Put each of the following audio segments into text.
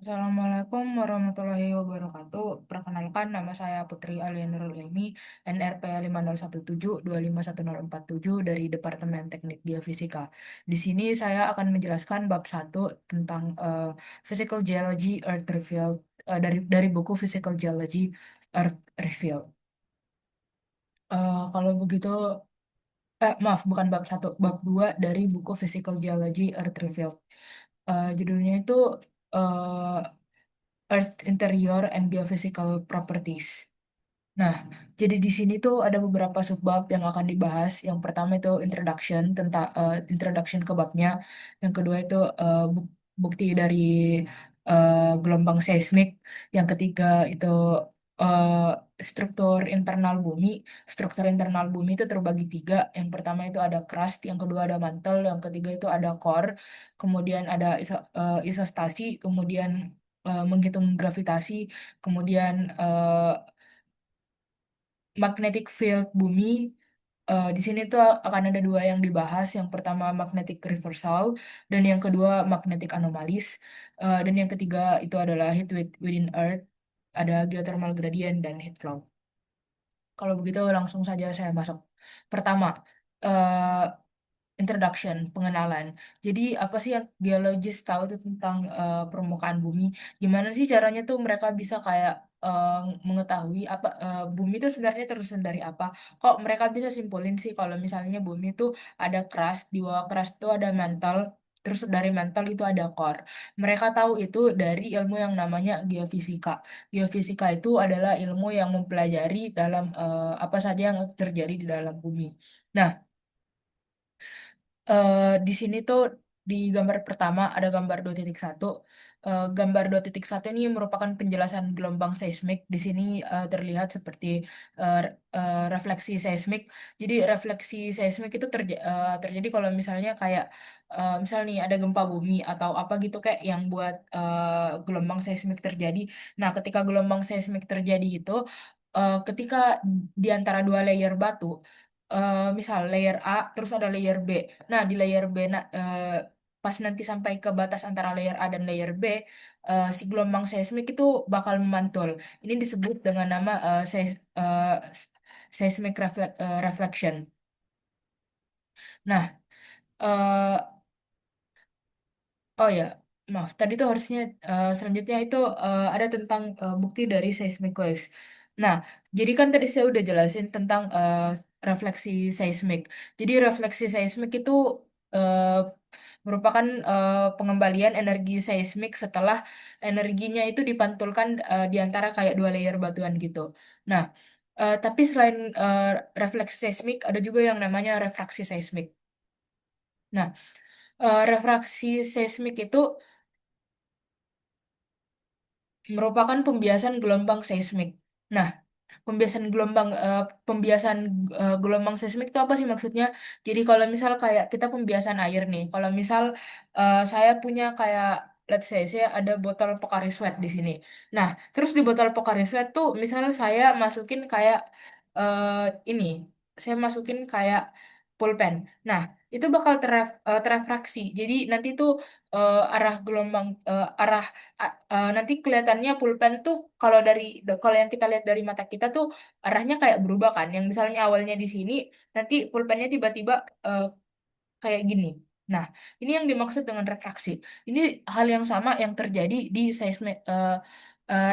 Assalamualaikum warahmatullahi wabarakatuh. Perkenalkan, nama saya Putri Alia Nurul Ilmi, NRP 5017251047 dari Departemen Teknik Geofisika. Di sini saya akan menjelaskan bab satu tentang Physical Geology Earth Revealed, dari buku Physical Geology Earth Revealed. Kalau begitu, maaf, bukan bab satu, bab 2 dari buku Physical Geology Earth Revealed. Judulnya itu eh, Earth Interior and Geophysical Properties. Nah, jadi di sini tuh ada beberapa subbab yang akan dibahas. Yang pertama itu introduction, tentang introduction ke babnya. Yang kedua itu bukti dari gelombang seismik. Yang ketiga itu eh, struktur internal bumi. Struktur internal bumi itu terbagi tiga. Yang pertama itu ada crust, yang kedua ada mantle, yang ketiga itu ada core, kemudian ada isostasi, kemudian menghitung gravitasi, kemudian magnetic field bumi. Di sini tuh akan ada dua yang dibahas. Yang pertama magnetic reversal dan yang kedua magnetic anomalies. Dan yang ketiga itu adalah within Earth, ada geothermal gradient dan heat flow. Kalau begitu langsung saja saya masuk. Pertama, eh, introduction, pengenalan. Jadi apa sih yang geologis tahu tuh tentang permukaan bumi? Gimana sih caranya tuh mereka bisa kayak eh, mengetahui apa bumi itu sebenarnya terusan dari apa? Kok mereka bisa simpulin sih kalau misalnya bumi itu ada crust, di bawah crust itu ada mantle, terus dari mantle itu ada core. Mereka tahu itu dari ilmu yang namanya geofisika. Geofisika itu adalah ilmu yang mempelajari dalam apa saja yang terjadi di dalam bumi. Nah, di sini tuh di gambar pertama ada gambar 2.1. Gambar 2.1 ini merupakan penjelasan gelombang seismik. Di sini terlihat seperti refleksi seismik. Jadi refleksi seismik itu terjadi kalau misalnya kayak misal nih ada gempa bumi atau apa gitu kayak yang buat gelombang seismik terjadi. Nah, ketika gelombang seismik terjadi itu ketika di antara dua layer batu, misal layer A terus ada layer B. Nah, di layer B pas nanti sampai ke batas antara layer A dan layer B, si gelombang seismik itu bakal memantul. Ini disebut dengan nama seismic reflection. Nah, eh, oh ya, maaf. Tadi tuh harusnya selanjutnya itu ada tentang bukti dari seismic waves. Nah, jadi kan tadi saya udah jelasin tentang refleksi seismik. Jadi refleksi seismik itu eh, merupakan pengembalian energi seismik setelah energinya itu dipantulkan di antara kayak dua layer batuan gitu. Nah, tapi selain refleksi seismik, ada juga yang namanya refraksi seismik. Nah, refraksi seismik itu merupakan pembiasan gelombang seismik. Nah, pembiasan gelombang seismik itu apa sih maksudnya? Jadi kalau misal kayak kita pembiasan air nih, kalau misal saya punya kayak let's say saya ada botol Pocari Sweat di sini. Nah, terus di botol Pocari Sweat tuh misalnya saya masukin kayak eh, ini, saya masukin kayak pulpen. Nah, itu bakal terefraksi. Jadi nanti tuh arah gelombang nanti kelihatannya pulpen tuh kalau yang kita lihat dari mata kita tuh arahnya kayak berubah kan. Yang misalnya awalnya di sini, nanti pulpennya tiba-tiba eh, kayak gini. Nah, ini yang dimaksud dengan refraksi. Ini hal yang sama yang terjadi di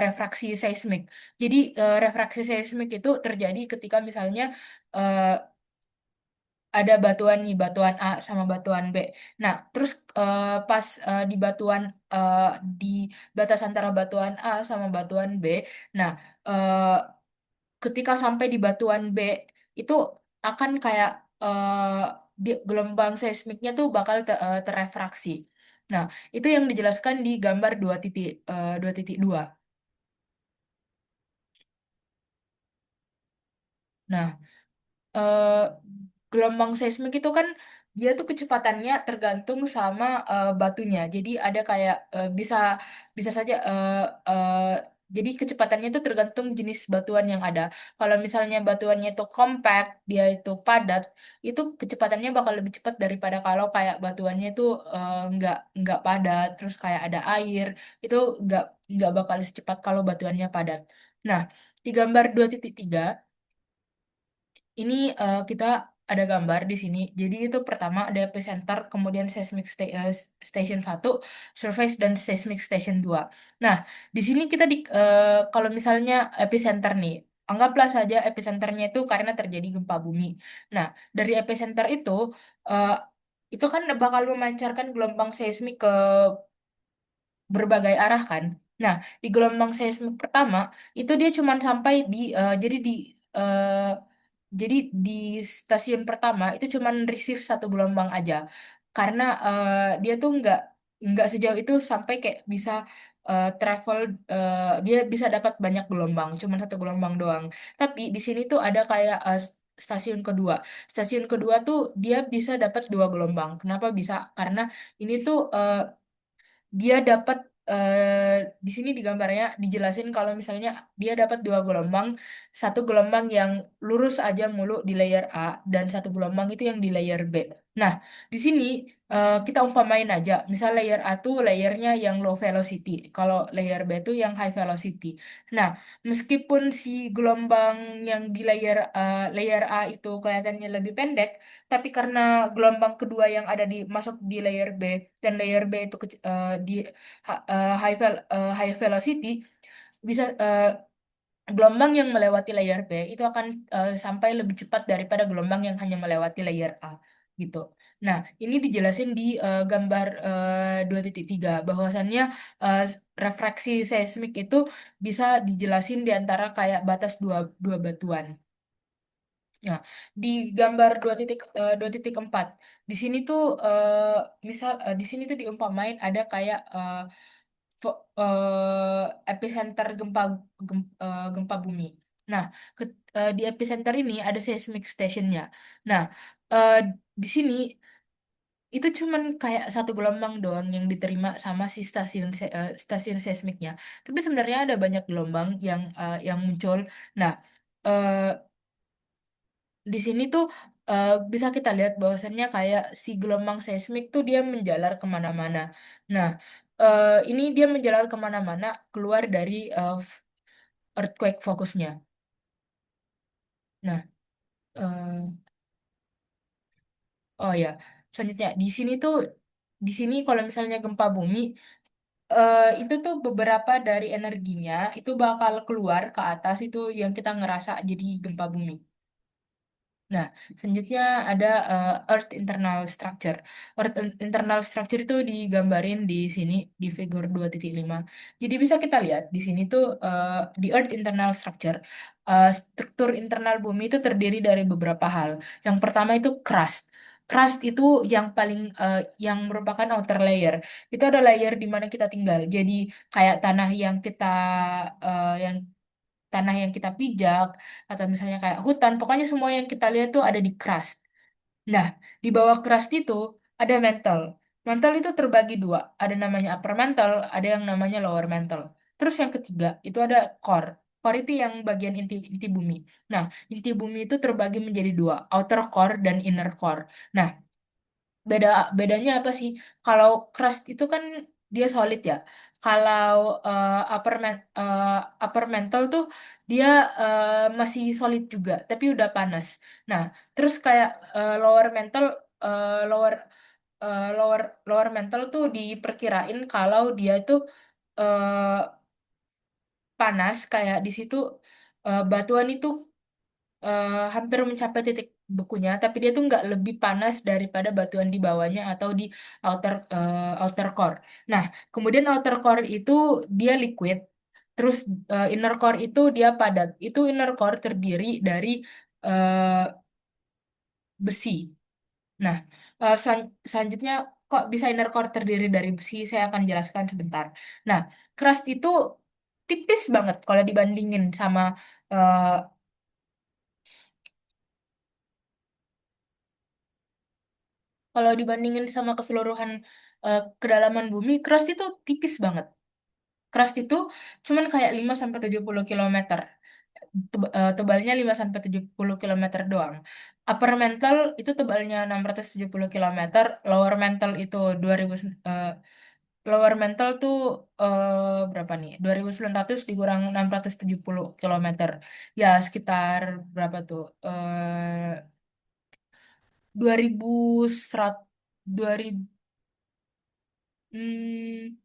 refraksi seismik. Jadi refraksi seismik itu terjadi ketika misalnya eh, ada batuan nih, batuan A sama batuan B. Nah, terus pas di eh, di batas antara batuan A sama batuan B, nah eh, ketika sampai di batuan B itu akan kayak di gelombang seismiknya tuh bakal terefraksi. Nah, itu yang dijelaskan di gambar 2.2. Nah, eh, gelombang seismik itu kan dia tuh kecepatannya tergantung sama batunya. Jadi ada kayak bisa bisa saja Jadi kecepatannya itu tergantung jenis batuan yang ada. Kalau misalnya batuannya itu compact, dia itu padat, itu kecepatannya bakal lebih cepat daripada kalau kayak batuannya itu nggak padat, terus kayak ada air, itu nggak nggak bakal secepat kalau batuannya padat. Nah, di gambar 2.3 ini kita ada gambar di sini. Jadi itu pertama ada epicenter, kemudian station 1, surface dan seismic station 2. Nah, di sini kita kalau misalnya epicenter nih, anggaplah saja epicenternya itu karena terjadi gempa bumi. Nah, dari epicenter eh, itu kan bakal memancarkan gelombang seismik ke berbagai arah kan. Nah, di gelombang seismik pertama itu dia cuma sampai eh, jadi di stasiun pertama itu cuma receive satu gelombang aja. Karena dia tuh nggak sejauh itu sampai kayak bisa travel dia bisa dapat banyak gelombang, cuma satu gelombang doang. Tapi di sini tuh ada kayak stasiun kedua. Stasiun kedua tuh dia bisa dapat dua gelombang. Kenapa bisa? Karena ini tuh dia dapat di sini di gambarnya dijelasin kalau misalnya dia dapat dua gelombang, satu gelombang yang lurus aja mulu di layer A dan satu gelombang itu yang di layer B. Nah, di sini kita umpamain aja, misal layer A tuh layernya yang low velocity, kalau layer B tuh yang high velocity. Nah, meskipun si gelombang yang di layer A itu kelihatannya lebih pendek, tapi karena gelombang kedua yang ada masuk di layer B dan layer B itu di high velocity bisa gelombang yang melewati layer B itu akan sampai lebih cepat daripada gelombang yang hanya melewati layer A gitu. Nah, ini dijelasin di gambar 2.3 bahwasannya eh, refraksi seismik itu bisa dijelasin di antara kayak batas dua dua batuan. Nah, di gambar 2.4 di sini tuh di sini tuh diumpamain ada kayak epicenter gempa bumi. Nah, di epicenter ini ada seismic stationnya. Nah, eh, di sini itu cuman kayak satu gelombang doang yang diterima sama si stasiun seismiknya. Tapi sebenarnya ada banyak gelombang yang muncul. Nah, eh, di sini tuh bisa kita lihat bahwasannya kayak si gelombang seismik tuh dia menjalar kemana-mana. Nah, ini dia menjalar kemana-mana keluar dari earthquake fokusnya. Nah, eh, oh ya, selanjutnya di sini kalau misalnya gempa bumi itu tuh beberapa dari energinya itu bakal keluar ke atas itu yang kita ngerasa jadi gempa bumi. Nah, selanjutnya ada Earth Internal Structure. Internal Structure itu digambarin di sini di figur 2.5. Jadi bisa kita lihat di sini tuh di Earth Internal Structure, struktur internal bumi itu terdiri dari beberapa hal. Yang pertama itu crust. Crust itu yang merupakan outer layer. Itu ada layer di mana kita tinggal. Jadi kayak yang tanah yang kita pijak atau misalnya kayak hutan, pokoknya semua yang kita lihat tuh ada di crust. Nah, di bawah crust itu ada mantle. Mantle itu terbagi dua, ada namanya upper mantle, ada yang namanya lower mantle. Terus yang ketiga itu ada core. Core itu yang bagian inti bumi. Nah, inti bumi itu terbagi menjadi dua, outer core dan inner core. Nah, beda bedanya apa sih? Kalau crust itu kan dia solid ya. Kalau upper mantle tuh dia masih solid juga, tapi udah panas. Nah, terus kayak lower mantle eh, lower eh, lower lower mantle tuh diperkirain kalau dia itu eh, panas kayak di situ batuan itu hampir mencapai titik bekunya, tapi dia tuh nggak lebih panas daripada batuan di bawahnya atau di outer core. Nah, kemudian outer core itu dia liquid, terus inner core itu dia padat. Itu inner core terdiri dari eh, besi. Nah, selanjutnya kok bisa inner core terdiri dari besi? Saya akan jelaskan sebentar. Nah, crust itu tipis banget kalau dibandingin sama eh, keseluruhan kedalaman bumi, crust itu tipis banget. Crust itu cuman kayak 5 sampai 70 kilometer. Tebalnya 5 sampai 70 kilometer doang. Upper mantle itu tebalnya 670 kilometer, lower mantle itu 2000 eh, lower mantle tuh berapa nih? 2.900 dikurang 670 kilometer. Ya, sekitar berapa tuh? 2100 2000 hmm,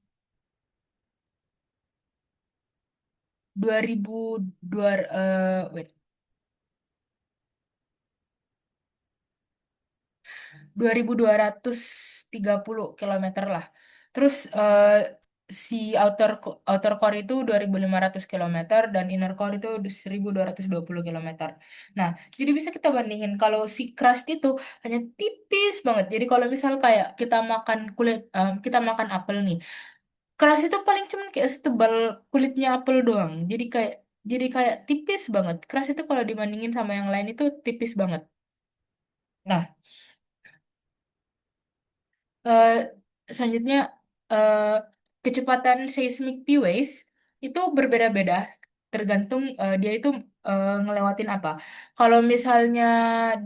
2002 wait 2.230 kilometer lah. Terus si outer core itu 2.500 kilometer dan inner core itu 1.220 kilometer. Nah, jadi bisa kita bandingin kalau si crust itu hanya tipis banget. Jadi kalau misal kayak kita makan kita makan apel nih, crust itu paling cuman kayak setebal kulitnya apel doang. Jadi kayak tipis banget. Crust itu kalau dibandingin sama yang lain itu tipis banget. Nah, Eh, selanjutnya, eh, kecepatan seismic P wave itu berbeda-beda tergantung dia itu ngelewatin apa. Kalau misalnya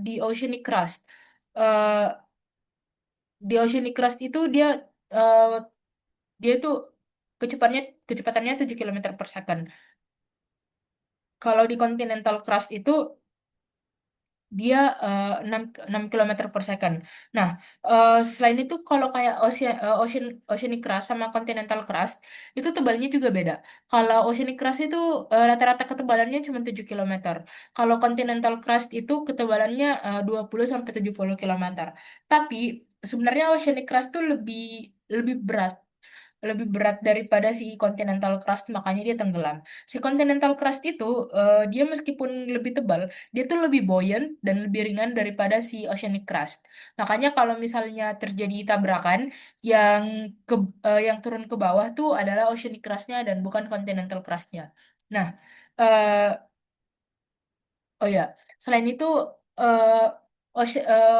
di oceanic crust, eh, di oceanic crust itu eh, dia itu kecepatannya 7 kilometer per second. Kalau di continental crust itu dia 6 kilometer per second. Nah, selain itu kalau kayak oceanic crust sama continental crust itu tebalnya juga beda. Kalau oceanic crust itu rata-rata ketebalannya cuma 7 kilometer. Kalau continental crust itu ketebalannya 20 sampai 70 kilometer. Tapi sebenarnya oceanic crust tuh lebih lebih berat. Lebih berat daripada si continental crust, makanya dia tenggelam. Si continental crust itu dia meskipun lebih tebal, dia tuh lebih buoyant dan lebih ringan daripada si oceanic crust. Makanya kalau misalnya terjadi tabrakan, yang yang turun ke bawah tuh adalah oceanic crustnya dan bukan continental crustnya. Nah, eh, oh ya, selain itu eh, oce- eh,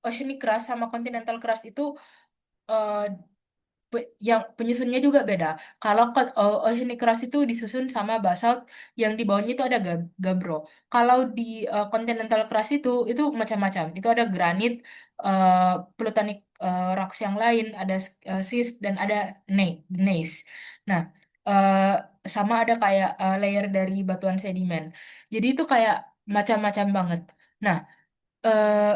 oceanic crust sama continental crust itu eh, yang penyusunnya juga beda. Kalau oceanic crust itu disusun sama basalt yang di bawahnya itu ada gabbro. Kalau di continental crust itu macam-macam. Itu ada granit, uh, plutonic rocks yang lain, ada schist dan ada gneiss. Nah, eh, sama ada kayak layer dari batuan sedimen. Jadi itu kayak macam-macam banget. Nah, eh,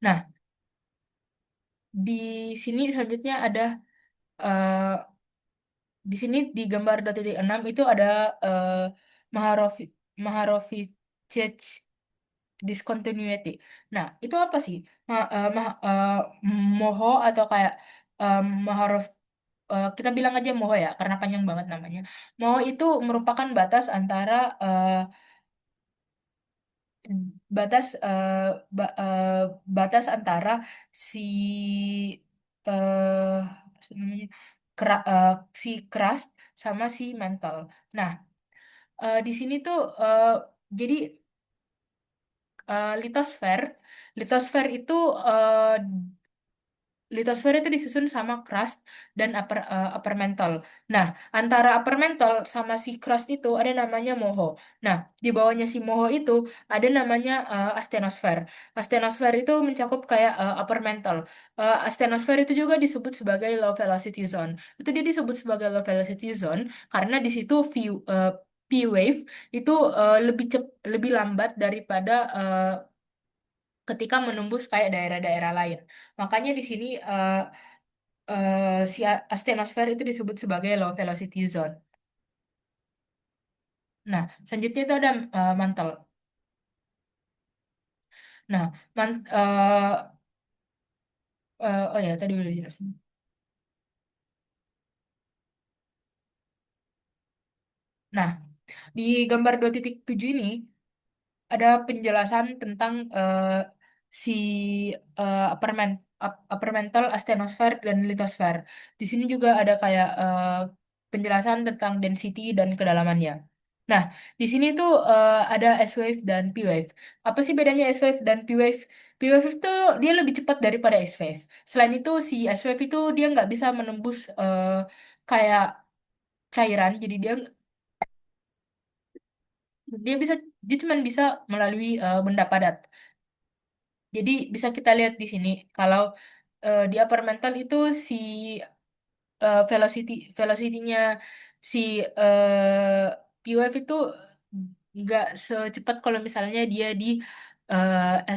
nah, di sini selanjutnya ada eh, di sini di gambar 2.6 itu ada eh, Maharovi Maharovicic discontinuity. Nah, itu apa sih? Moho atau kayak Maharov kita bilang aja Moho ya karena panjang banget namanya. Moho itu merupakan batas antara batas eh, ba- eh, batas antara si apa sih namanya si crust sama si mantle. Nah, di sini tuh jadi litosfer, litosfer itu eh, litosfer itu disusun sama crust dan upper mantle. Nah, antara upper mantle sama si crust itu ada namanya moho. Nah, di bawahnya si moho itu ada namanya astenosfer. Astenosfer itu mencakup kayak upper mantle. Astenosfer itu juga disebut sebagai low velocity zone. Itu dia disebut sebagai low velocity zone karena di situ P wave itu lebih lambat daripada ketika menembus kayak daerah-daerah lain. Makanya di sini si astenosfer itu disebut sebagai low velocity zone. Nah, selanjutnya itu ada mantel. Nah, oh ya tadi udah dijelasin. Nah, di gambar 2.7 ini ada penjelasan tentang si upper mantle, astenosfer, dan litosfer. Di sini juga ada kayak penjelasan tentang density dan kedalamannya. Nah, di sini tuh ada S-Wave dan P-Wave. Apa sih bedanya S-Wave dan P-Wave? P-Wave itu dia lebih cepat daripada S-Wave. Selain itu, si S-Wave itu dia nggak bisa menembus kayak cairan, jadi dia bisa dia cuma bisa melalui benda padat. Jadi bisa kita lihat di sini kalau di upper mantle itu si velocity-nya si P-Wave itu nggak secepat kalau misalnya dia di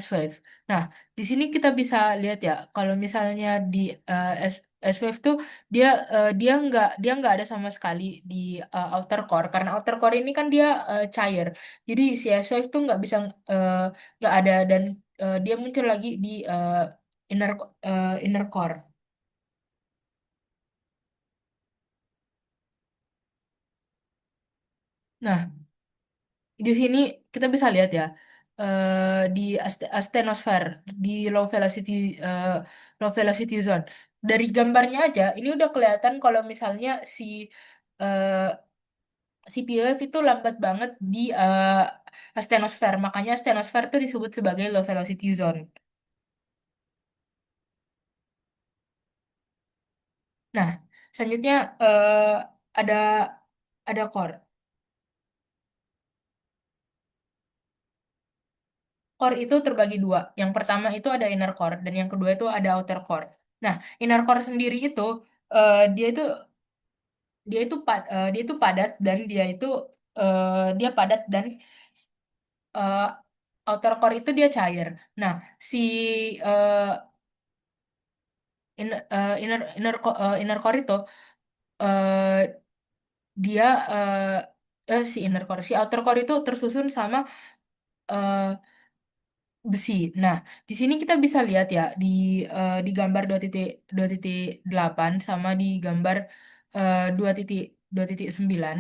S-Wave. Nah, di sini kita bisa lihat ya kalau misalnya di S-Wave tuh dia nggak ada sama sekali di outer core karena outer core ini kan dia cair. Jadi si S-Wave tuh eh, nggak ada dan dia muncul lagi di inner inner core. Nah, di sini kita bisa lihat ya di astenosfer di eh, low velocity zone. Dari gambarnya aja ini udah kelihatan kalau misalnya eh, si POF itu lambat banget di astenosfer. Makanya astenosfer itu disebut sebagai low velocity zone. Nah, selanjutnya ada ada core. Core itu terbagi dua. Yang pertama itu ada inner core dan yang kedua itu ada outer core. Nah, inner core sendiri itu eh, dia itu dia itu padat dan dia padat dan eh, outer core itu dia cair. Nah, si eh, inner core itu eh, dia si inner core si outer core itu tersusun sama eh, besi. Nah, di sini kita bisa lihat ya di gambar 2.2.8 sama di gambar 2.2.9.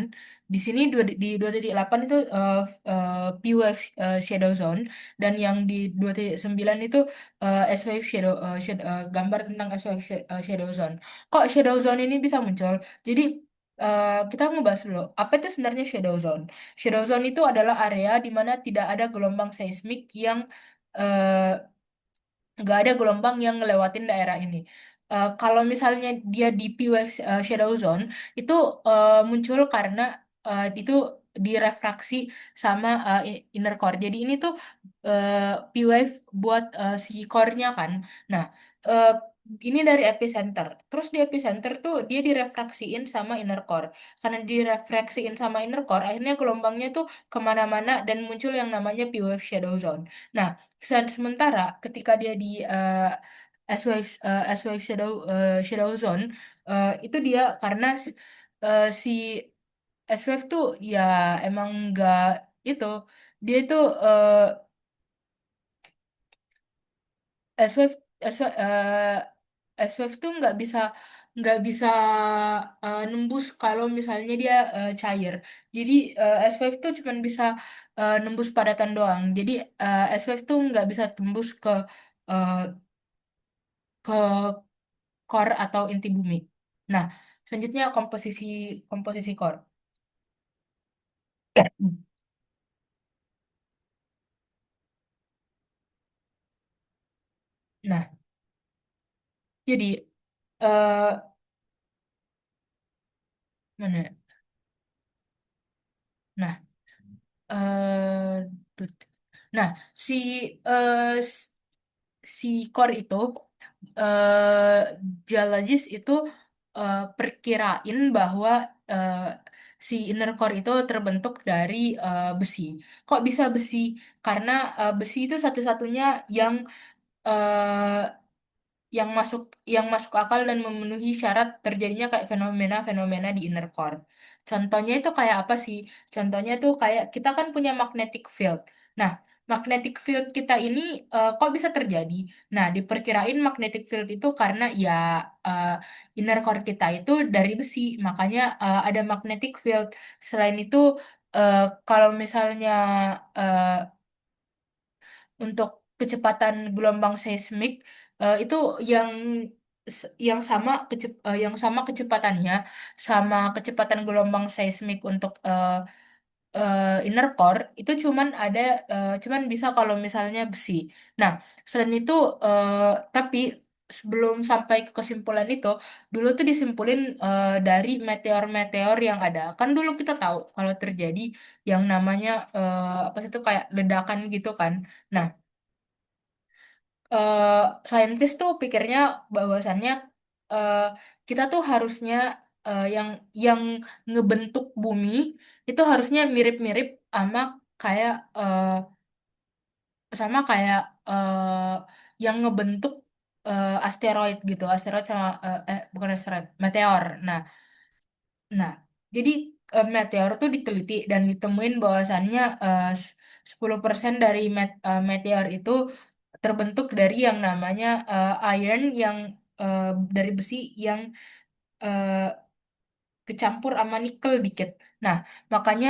Di sini di 2.8 itu P-wave shadow zone dan yang di 2.9 itu S-wave gambar tentang S-wave shadow zone. Kok shadow zone ini bisa muncul? Jadi kita ngebahas dulu, apa itu sebenarnya shadow zone? Shadow zone itu adalah area di mana tidak ada gelombang seismik yang eh, nggak ada gelombang yang ngelewatin daerah ini. Kalau misalnya dia di P-wave shadow zone itu muncul karena itu direfraksi sama inner core. Jadi ini tuh eh, P-wave buat si core-nya kan. Nah, eh, ini dari epicenter. Terus di epicenter tuh dia direfraksiin sama inner core. Karena direfraksiin sama inner core, akhirnya gelombangnya tuh kemana-mana dan muncul yang namanya P-wave shadow zone. Nah, sementara ketika dia di S-wave shadow zone itu dia karena si S-wave tuh ya emang nggak itu dia itu S-wave S-wave tuh nggak bisa nembus kalau misalnya dia cair. Jadi S-wave tuh cuma bisa nembus padatan doang. Jadi S-wave tuh nggak bisa tembus eh, ke core atau inti bumi. Nah, selanjutnya komposisi komposisi core. Nah, jadi eh mana? Ya? Nah, dut. Nah, si eh, s- si core itu geologis itu perkirain bahwa eh, si inner core itu terbentuk dari besi. Kok bisa besi? Karena besi itu satu-satunya eh, yang masuk akal dan memenuhi syarat terjadinya kayak fenomena-fenomena di inner core. Contohnya itu kayak apa sih? Contohnya tuh kayak kita kan punya magnetic field. Nah, magnetic field kita ini kok bisa terjadi? Nah, diperkirain magnetic field itu karena ya eh, inner core kita itu dari besi, makanya ada magnetic field. Selain itu, eh, kalau misalnya eh, untuk kecepatan gelombang seismik itu yang yang sama kecepatannya sama kecepatan gelombang seismik untuk inner core itu cuman bisa kalau misalnya besi. Nah, selain itu eh, tapi sebelum sampai ke kesimpulan itu, dulu tuh disimpulin dari meteor-meteor yang ada. Kan dulu kita tahu kalau terjadi yang namanya apa sih itu kayak ledakan gitu kan. Nah, eh saintis tuh pikirnya bahwasannya eh, kita tuh harusnya yang ngebentuk bumi itu harusnya mirip-mirip kayak eh, sama kayak yang ngebentuk asteroid gitu, asteroid sama bukan asteroid, meteor. Nah, jadi meteor tuh diteliti dan ditemuin bahwasannya 10% dari meteor itu terbentuk dari yang namanya iron yang eh, dari besi yang eh, kecampur sama nikel dikit. Nah, makanya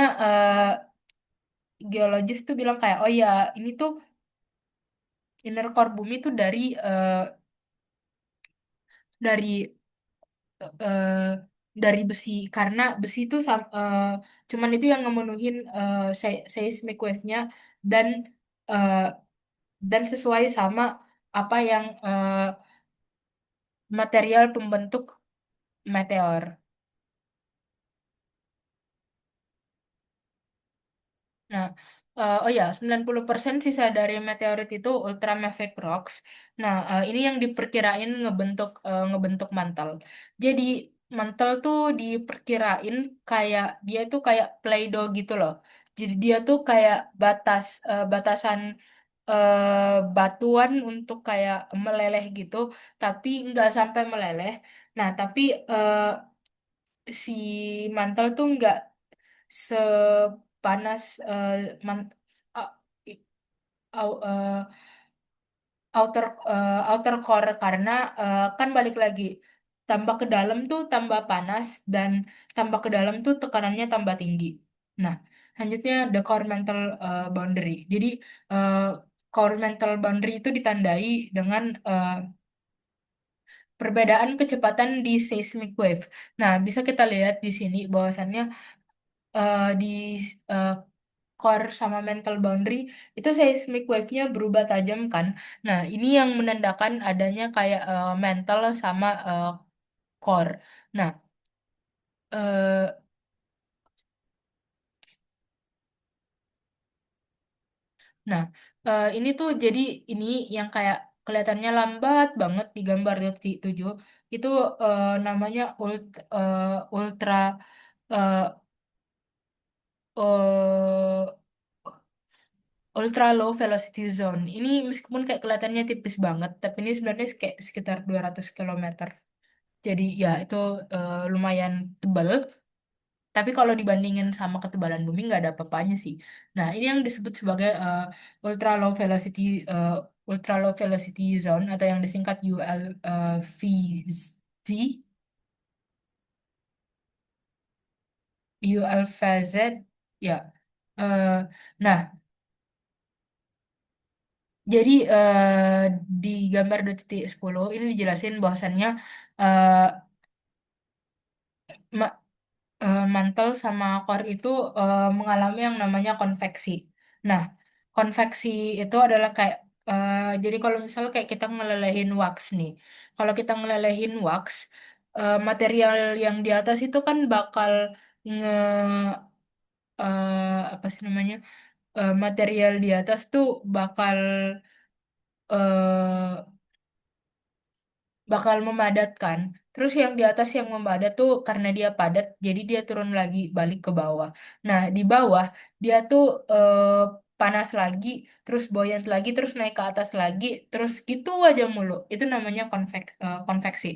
geologis tuh bilang kayak, oh ya, ini tuh inner core bumi tuh dari eh, dari besi karena besi itu cuman itu yang ngemenuhin seismic wave-nya dan eh, dan sesuai sama apa yang material pembentuk meteor. Nah, oh ya, 90% sisa dari meteorit itu ultramafic rocks. Nah, ini yang diperkirain ngebentuk mantel. Jadi, mantel tuh diperkirain kayak dia tuh kayak Play-Doh gitu loh. Jadi dia tuh kayak batasan batuan untuk kayak meleleh gitu, tapi nggak sampai meleleh. Nah, tapi si mantel tuh nggak sepanas man, uh, i- au- outer core karena kan balik lagi tambah ke dalam tuh tambah panas dan tambah ke dalam tuh tekanannya tambah tinggi. Nah, selanjutnya the core mantle boundary. Jadi uh, core mantle boundary itu ditandai dengan perbedaan kecepatan di seismic wave. Nah, bisa kita lihat di sini bahwasannya di eh, core sama mental boundary itu seismic wave-nya berubah tajam kan. Nah, ini yang menandakan adanya kayak mental sama core. Nah, eh, nah ini tuh jadi ini yang kayak kelihatannya lambat banget di gambar 7 itu namanya ultra eh, eh, ultra low velocity zone. Ini meskipun kayak kelihatannya tipis banget, tapi ini sebenarnya kayak sekitar 200 kilometer. Jadi ya itu lumayan tebal. Tapi kalau dibandingin sama ketebalan bumi nggak ada apa-apanya sih. Nah, ini yang disebut sebagai ultra low velocity eh, ultra low velocity zone atau yang disingkat ULVZ, ULVZ. Ya. Eh, nah, jadi di gambar 2.10 ini dijelasin bahwasannya eh, mantel sama core itu mengalami yang namanya konveksi. Nah, konveksi itu adalah kayak jadi kalau misalnya kayak kita ngelelehin wax nih, kalau kita ngelelehin wax, material yang di atas itu kan bakal nge apa sih namanya material di atas tuh eh, bakal memadat kan. Terus yang di atas yang memadat tuh karena dia padat, jadi dia turun lagi balik ke bawah. Nah, di bawah dia tuh panas lagi, terus buoyant lagi, terus naik ke atas lagi, terus gitu aja mulu. Itu namanya konveksi.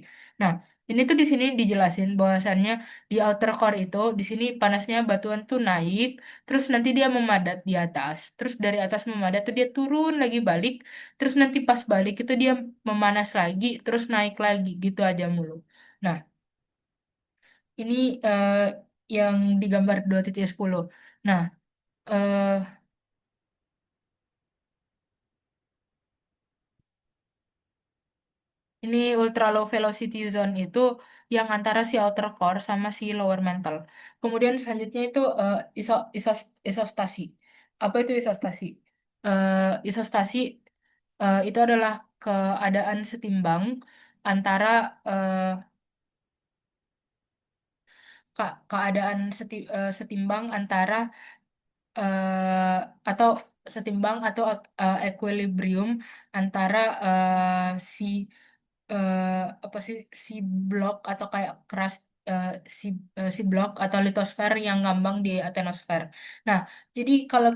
Nah, ini tuh di sini dijelasin bahwasannya di outer core itu di sini panasnya batuan tuh naik, terus nanti dia memadat di atas. Terus dari atas memadat tuh dia turun lagi balik. Terus nanti pas balik itu dia memanas lagi, terus naik lagi, gitu aja mulu. Nah, ini yang digambar 2.10. Nah, eh, Ini ultra low velocity zone itu yang antara si outer core sama si lower mantle. Kemudian selanjutnya itu isostasi. Apa itu isostasi? Isostasi itu adalah keadaan setimbang antara eh, setimbang antara eh, atau equilibrium antara si eh, apa sih si blok atau kayak keras eh, si si blok atau litosfer yang ngambang di atenosfer. Nah, jadi kalau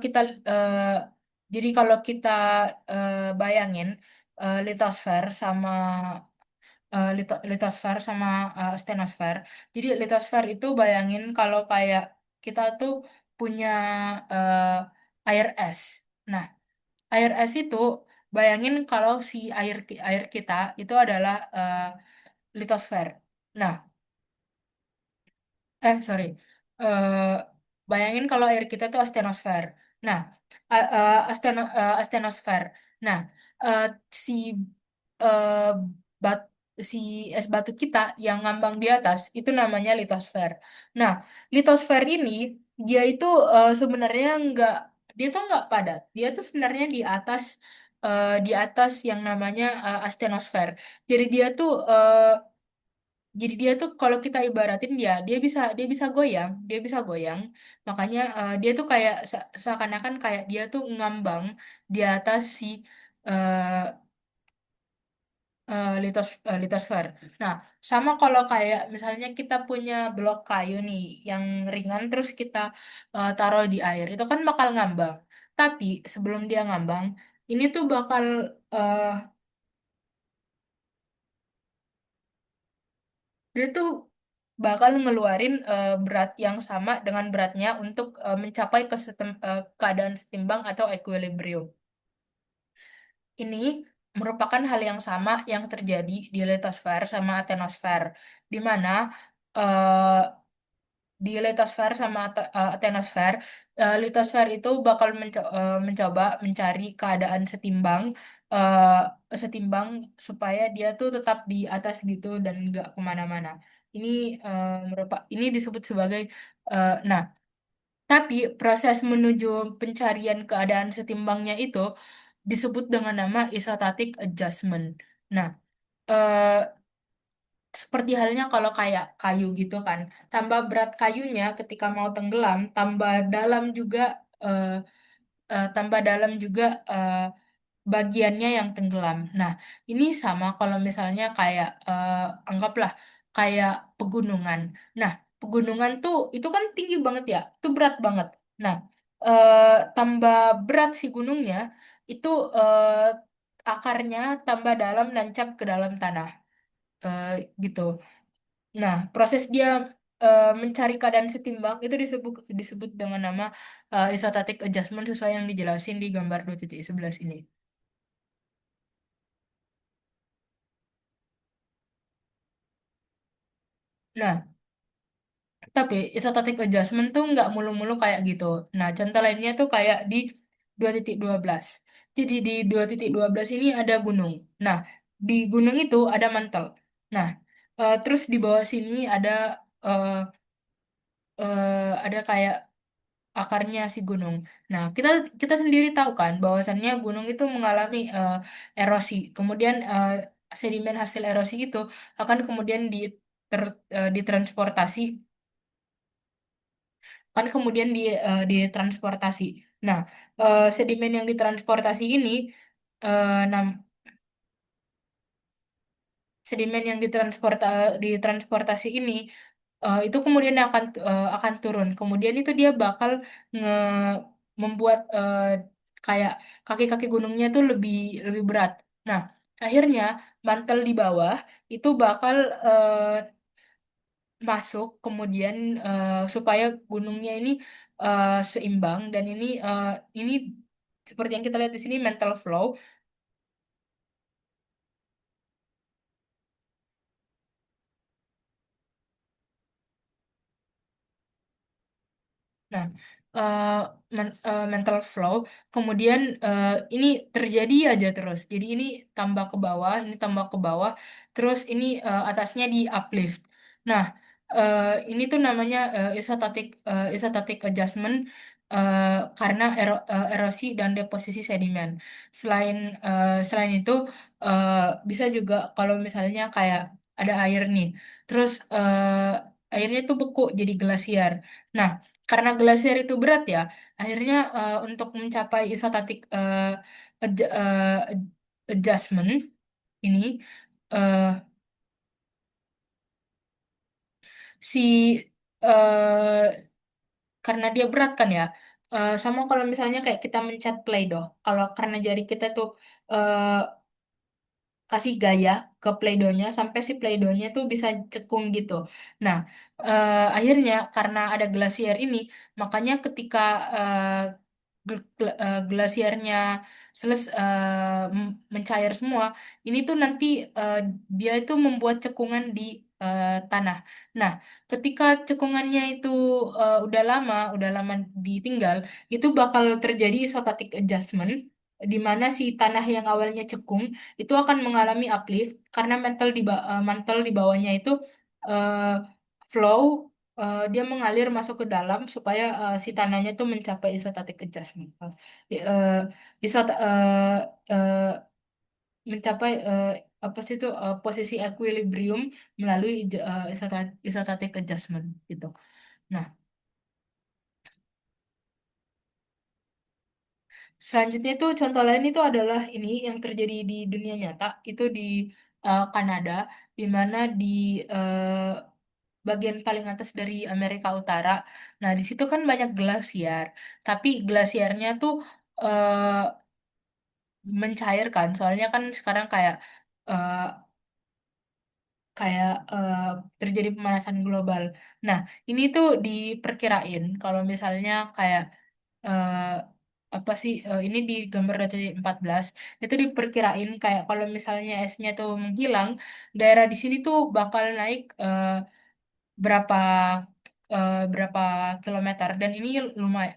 kita eh, bayangin litosfer sama litosfer sama stenosfer. Jadi litosfer itu bayangin kalau kayak kita tuh punya eh, air es. Nah, air es itu bayangin kalau si air kita itu adalah litosfer. Nah, sorry. Eh, Bayangin kalau air kita itu astenosfer. Nah, astenosfer. Nah, eh, si eh, bat si es batu kita yang ngambang di atas itu namanya litosfer. Nah, litosfer ini dia itu sebenarnya dia tuh nggak padat. Dia tuh sebenarnya di atas yang namanya astenosfer. Jadi dia tuh kalau kita ibaratin dia bisa goyang, dia bisa goyang. Makanya dia tuh kayak seakan-akan kayak dia tuh ngambang di atas si eh, litosfer. Nah, sama kalau kayak misalnya kita punya blok kayu nih yang ringan terus kita taruh di air, itu kan bakal ngambang. Tapi sebelum dia ngambang, ini tuh eh, dia tuh bakal ngeluarin berat yang sama dengan beratnya untuk mencapai keadaan setimbang atau equilibrium. Ini merupakan hal yang sama yang terjadi di litosfer sama atenosfer, di mana eh, di litosfer sama atenosfer, litosfer itu bakal mencoba mencari keadaan setimbang supaya dia tuh tetap di atas gitu dan nggak kemana-mana. Ini ini disebut sebagai nah, tapi proses menuju pencarian keadaan setimbangnya itu disebut dengan nama isostatic adjustment. Nah, eh, seperti halnya kalau kayak kayu gitu kan, tambah berat kayunya ketika mau tenggelam, eh, tambah dalam juga bagiannya yang tenggelam. Nah, ini sama kalau misalnya kayak anggaplah kayak pegunungan. Nah, pegunungan tuh itu kan tinggi banget ya, itu berat banget. Nah, tambah berat si gunungnya itu akarnya tambah dalam nancap ke dalam tanah. Eh, gitu. Nah, proses dia mencari keadaan setimbang itu disebut dengan nama isostatic adjustment sesuai yang dijelasin di gambar 2.11 ini. Nah, tapi isostatic adjustment tuh nggak mulu-mulu kayak gitu. Nah, contoh lainnya tuh kayak di 2.12. Jadi di 2.12 ini ada gunung. Nah, di gunung itu ada mantel. Nah, terus di bawah sini eh, ada kayak akarnya si gunung. Nah, kita kita sendiri tahu kan bahwasannya gunung itu mengalami erosi. Kemudian sedimen hasil erosi itu akan kemudian ditransportasi ditransportasi. Nah, sedimen yang ditransportasi ini eh, nam, sedimen yang ditransportasi ini itu kemudian akan turun. Kemudian itu dia bakal nge membuat kayak kaki-kaki gunungnya tuh lebih lebih berat. Nah, akhirnya mantel di bawah itu bakal masuk kemudian supaya gunungnya ini seimbang dan ini seperti yang kita lihat di sini mental flow. Nah, eh, mental flow, kemudian ini terjadi aja terus. Jadi ini tambah ke bawah, ini tambah ke bawah, terus ini atasnya di uplift. Nah, ini tuh namanya isostatic adjustment karena erosi dan deposisi sedimen. Selain selain itu eh, bisa juga kalau misalnya kayak ada air nih, terus airnya tuh beku jadi glasier. Nah, karena glasier itu berat ya, akhirnya untuk mencapai isostatic adjustment ini eh, si karena dia berat kan ya. Sama kalau misalnya kayak kita mencet Play-Doh, kalau karena jari kita tuh eh, kasih gaya ke Play-Doh-nya sampai si Play-Doh-nya tuh bisa cekung gitu. Nah, akhirnya karena ada glasier ini, makanya ketika glasiernya mencair semua, ini tuh nanti eh, dia itu membuat cekungan di tanah. Nah, ketika cekungannya itu udah lama ditinggal, itu bakal terjadi isostatic adjustment, di mana si tanah yang awalnya cekung itu akan mengalami uplift karena mantel di bawahnya itu eh, flow, dia mengalir masuk ke dalam supaya si tanahnya tuh mencapai isostatic adjustment. Eh, isot eh, mencapai apa sih itu posisi equilibrium melalui isostatic adjustment gitu. Nah, selanjutnya itu contoh lain itu adalah ini yang terjadi di dunia nyata itu di Kanada, di mana di bagian paling atas dari Amerika Utara. Nah, di situ kan banyak glasier, tapi glasiernya tuh eh, mencair kan. Soalnya kan sekarang kayak eh, terjadi pemanasan global. Nah, ini tuh diperkirain kalau misalnya kayak eh, apa sih ini di gambar 14 itu diperkirain kayak kalau misalnya esnya tuh menghilang, daerah di sini tuh bakal naik berapa berapa kilometer, dan ini lumayan.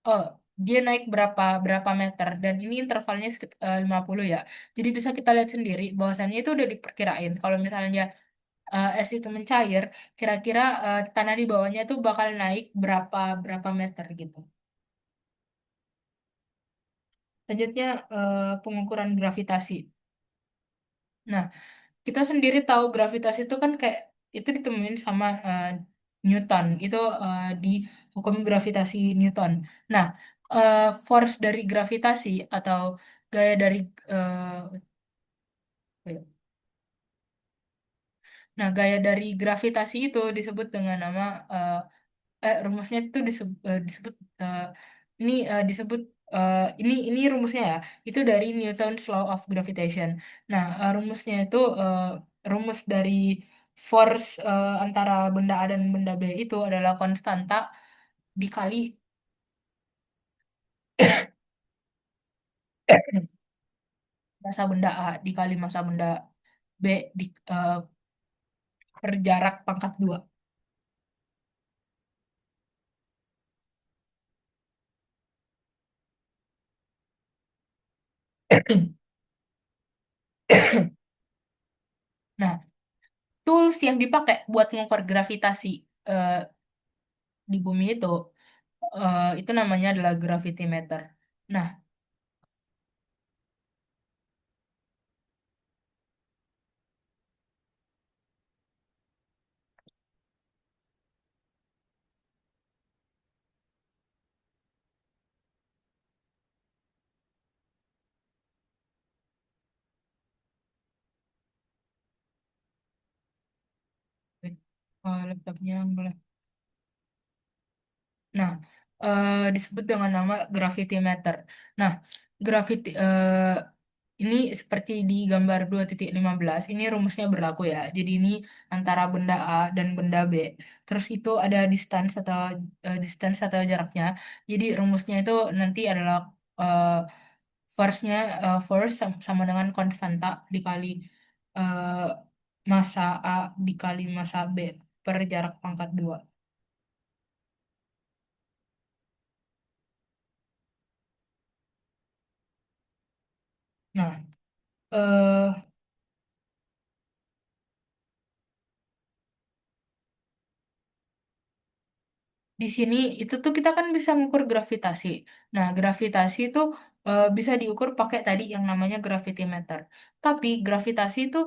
Oh, dia naik berapa berapa meter, dan ini intervalnya 50 ya. Jadi bisa kita lihat sendiri bahwasannya itu udah diperkirain kalau misalnya es itu mencair, kira-kira tanah di bawahnya tuh bakal naik berapa berapa meter gitu. Selanjutnya pengukuran gravitasi. Nah, kita sendiri tahu gravitasi itu kan kayak itu ditemuin sama Newton. Itu di hukum gravitasi Newton. Nah, force dari gravitasi atau gaya dari apa ya? Nah, gaya dari gravitasi itu disebut dengan nama rumusnya itu disebut disebut ini rumusnya ya, itu dari Newton's Law of Gravitation. Nah, rumusnya itu rumus dari force antara benda A dan benda B itu adalah konstanta dikali massa benda A dikali massa benda B di, eh, per jarak pangkat 2. Nah, tools yang dipakai buat mengukur gravitasi eh, di bumi itu namanya adalah gravimeter. Nah, laptopnya boleh. Nah, disebut dengan nama gravimeter. Nah, gravity ini seperti di gambar 2.15 ini rumusnya berlaku ya. Jadi ini antara benda A dan benda B. Terus itu ada distance atau jaraknya. Jadi rumusnya itu nanti adalah eh, force-nya sama dengan konstanta dikali eh, massa A dikali massa B per jarak pangkat 2. eh di sini itu tuh kita kan bisa ngukur gravitasi. Nah, gravitasi itu bisa diukur pakai tadi yang namanya gravitimeter. Tapi gravitasi itu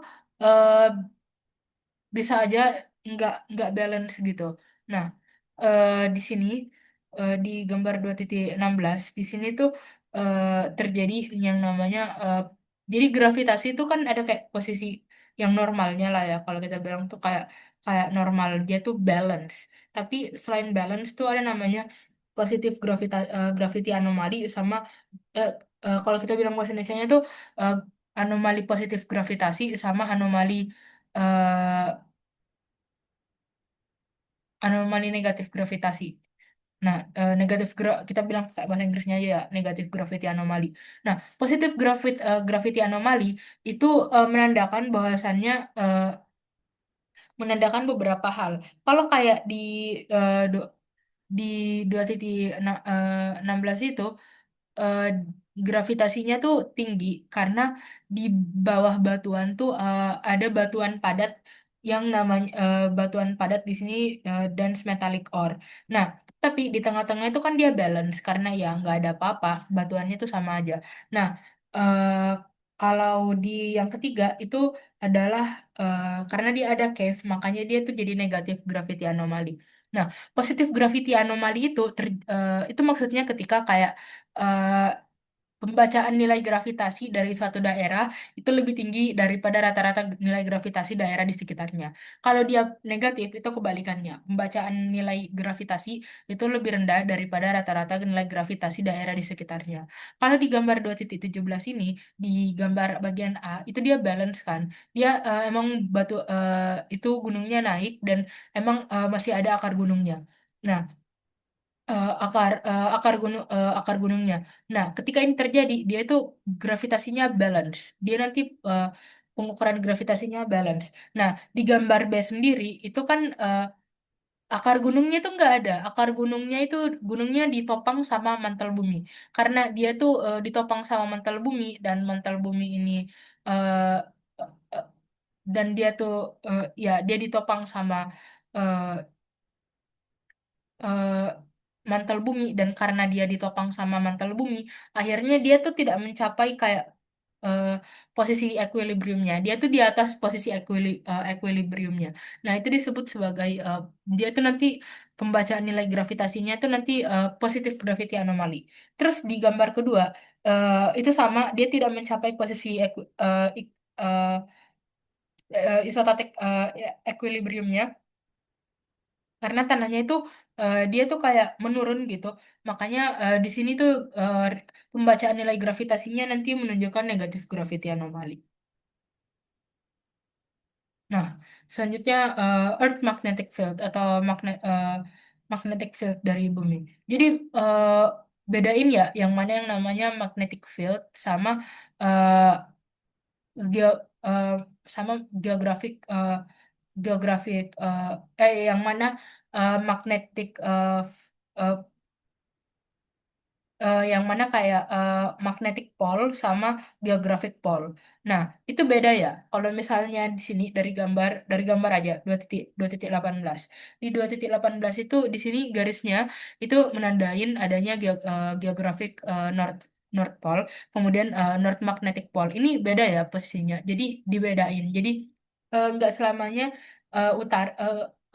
eh, bisa aja nggak balance gitu. Nah, di sini di gambar 2.16 di sini tuh terjadi yang namanya jadi gravitasi itu kan ada kayak posisi yang normalnya lah ya. Kalau kita bilang tuh kayak kayak normal dia tuh balance. Tapi selain balance tuh ada namanya positif gravity anomali sama eh, kalau kita bilang bahasa Indonesianya tuh eh, anomali positif gravitasi sama eh, anomali negatif gravitasi. Nah, kita bilang kayak bahasa Inggrisnya aja ya, negatif gravity anomali. Nah, positif gravity anomali itu menandakan bahwasannya menandakan beberapa hal. Kalau kayak eh, do- di 2.16 itu eh, gravitasinya tuh tinggi karena di bawah batuan tuh ada batuan padat yang namanya batuan padat di sini dense metallic ore. Nah, tapi di tengah-tengah itu kan dia balance karena ya nggak ada apa-apa, batuannya tuh sama aja. Nah, eh, kalau di yang ketiga itu adalah karena dia ada cave, makanya dia tuh jadi negatif gravity anomaly. Nah, positif gravity anomali itu maksudnya ketika kayak eh, pembacaan nilai gravitasi dari suatu daerah itu lebih tinggi daripada rata-rata nilai gravitasi daerah di sekitarnya. Kalau dia negatif, itu kebalikannya. Pembacaan nilai gravitasi itu lebih rendah daripada rata-rata nilai gravitasi daerah di sekitarnya. Kalau di gambar 2.17 ini, di gambar bagian A, itu dia balance kan. Dia emang itu gunungnya naik dan emang masih ada akar gunungnya. Nah, akar gunungnya. Nah, ketika ini terjadi, dia itu gravitasinya balance. Dia nanti pengukuran gravitasinya balance. Nah, di gambar B sendiri itu kan akar gunungnya itu nggak ada. Akar gunungnya itu gunungnya ditopang sama mantel bumi. Karena dia tuh ditopang sama mantel bumi dan mantel bumi ini eh, eh, dan dia tuh ya dia ditopang sama eh, eh, mantel bumi dan karena dia ditopang sama mantel bumi akhirnya dia tuh tidak mencapai kayak eh, posisi equilibriumnya dia tuh di atas posisi equilibriumnya. Nah itu disebut sebagai dia tuh nanti pembacaan nilai gravitasinya tuh nanti positif gravity anomaly. Terus di gambar kedua itu sama dia tidak mencapai posisi isostatic equilibriumnya karena tanahnya itu dia tuh kayak menurun gitu. Makanya di sini tuh pembacaan nilai gravitasinya nanti menunjukkan negatif gravity anomali. Nah, selanjutnya Earth magnetic field atau magnetic field dari bumi. Jadi bedain ya yang mana yang namanya magnetic field sama eh, geo eh, sama geografik geografik yang mana magnetic yang mana kayak magnetic pole sama geographic pole. Nah, itu beda ya. Kalau misalnya di sini dari gambar aja 2.18. Di 2.18 itu di sini garisnya itu menandain adanya geographic north North Pole, kemudian North Magnetic Pole. Ini beda ya posisinya. Jadi dibedain. Jadi nggak selamanya utara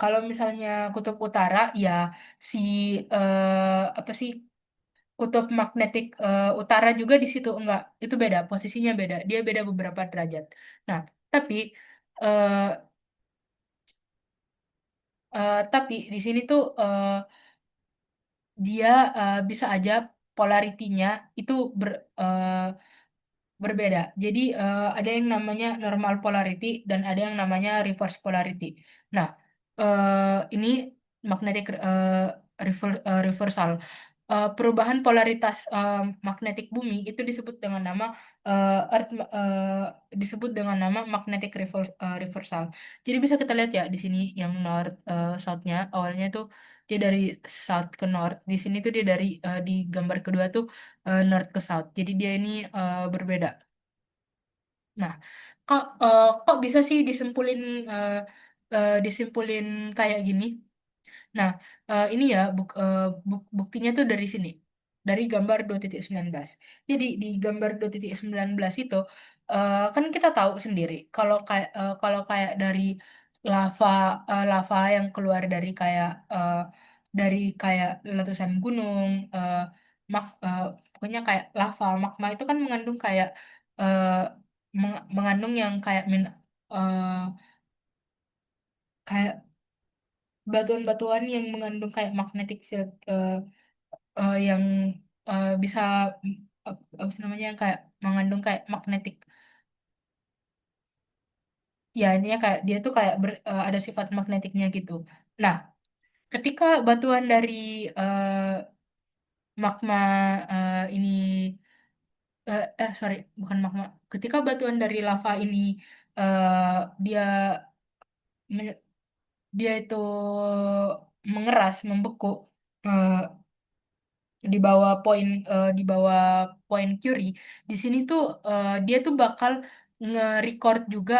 kalau misalnya kutub utara ya si apa sih kutub magnetik utara juga di situ enggak itu beda posisinya beda dia beda beberapa derajat. Nah tapi eh, tapi di sini tuh dia bisa aja polaritinya itu berbeda. Jadi ada yang namanya normal polarity dan ada yang namanya reverse polarity. Nah, ini magnetic reversal. Perubahan polaritas magnetik bumi itu disebut dengan nama disebut dengan nama reversal. Jadi bisa kita lihat ya di sini yang north south-nya awalnya tuh dia dari south ke north. Di sini tuh dia dari di gambar kedua tuh north ke south. Jadi dia ini berbeda. Nah, kok bisa sih eh, disimpulin kayak gini? Nah, ini ya buktinya tuh dari sini. Dari gambar 2.19. Jadi di gambar 2.19 itu kan kita tahu sendiri kalau kayak dari lava lava yang keluar dari kayak letusan gunung pokoknya kayak lava magma itu kan mengandung kayak eh, mengandung yang eh, kayak batuan-batuan yang mengandung kayak magnetic field yang bisa apa sih namanya yang kayak mengandung kayak magnetik ya intinya kayak dia tuh kayak ada sifat magnetiknya gitu. Nah, ketika batuan dari magma ini sorry bukan magma, ketika batuan dari lava ini dia men- dia itu mengeras membeku eh, di bawah poin Curie. Di sini tuh dia tuh bakal nge-record juga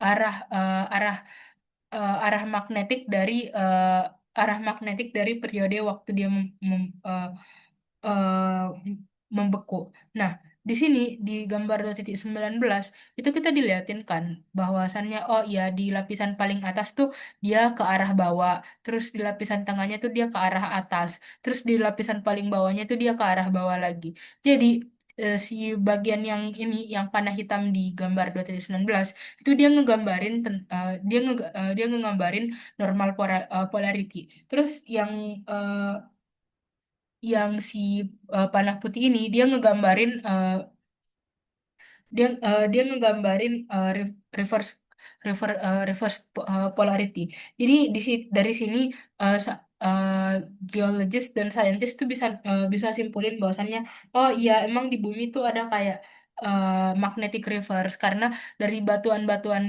arah eh, arah arah magnetik arah magnetik dari periode waktu dia membeku. Nah, di sini di gambar 2.19 itu kita dilihatin kan bahwasannya oh iya di lapisan paling atas tuh dia ke arah bawah, terus di lapisan tengahnya tuh dia ke arah atas, terus di lapisan paling bawahnya tuh dia ke arah bawah lagi. Jadi si bagian yang ini yang panah hitam di gambar 2.19 itu dia ngegambarin normal polarity. Terus yang si panah putih ini dia ngegambarin dia ngegambarin reverse polarity. Jadi dari sini geologis dan saintis tuh bisa simpulin bahwasannya oh iya emang di bumi tuh ada kayak magnetic reverse karena dari batuan-batuan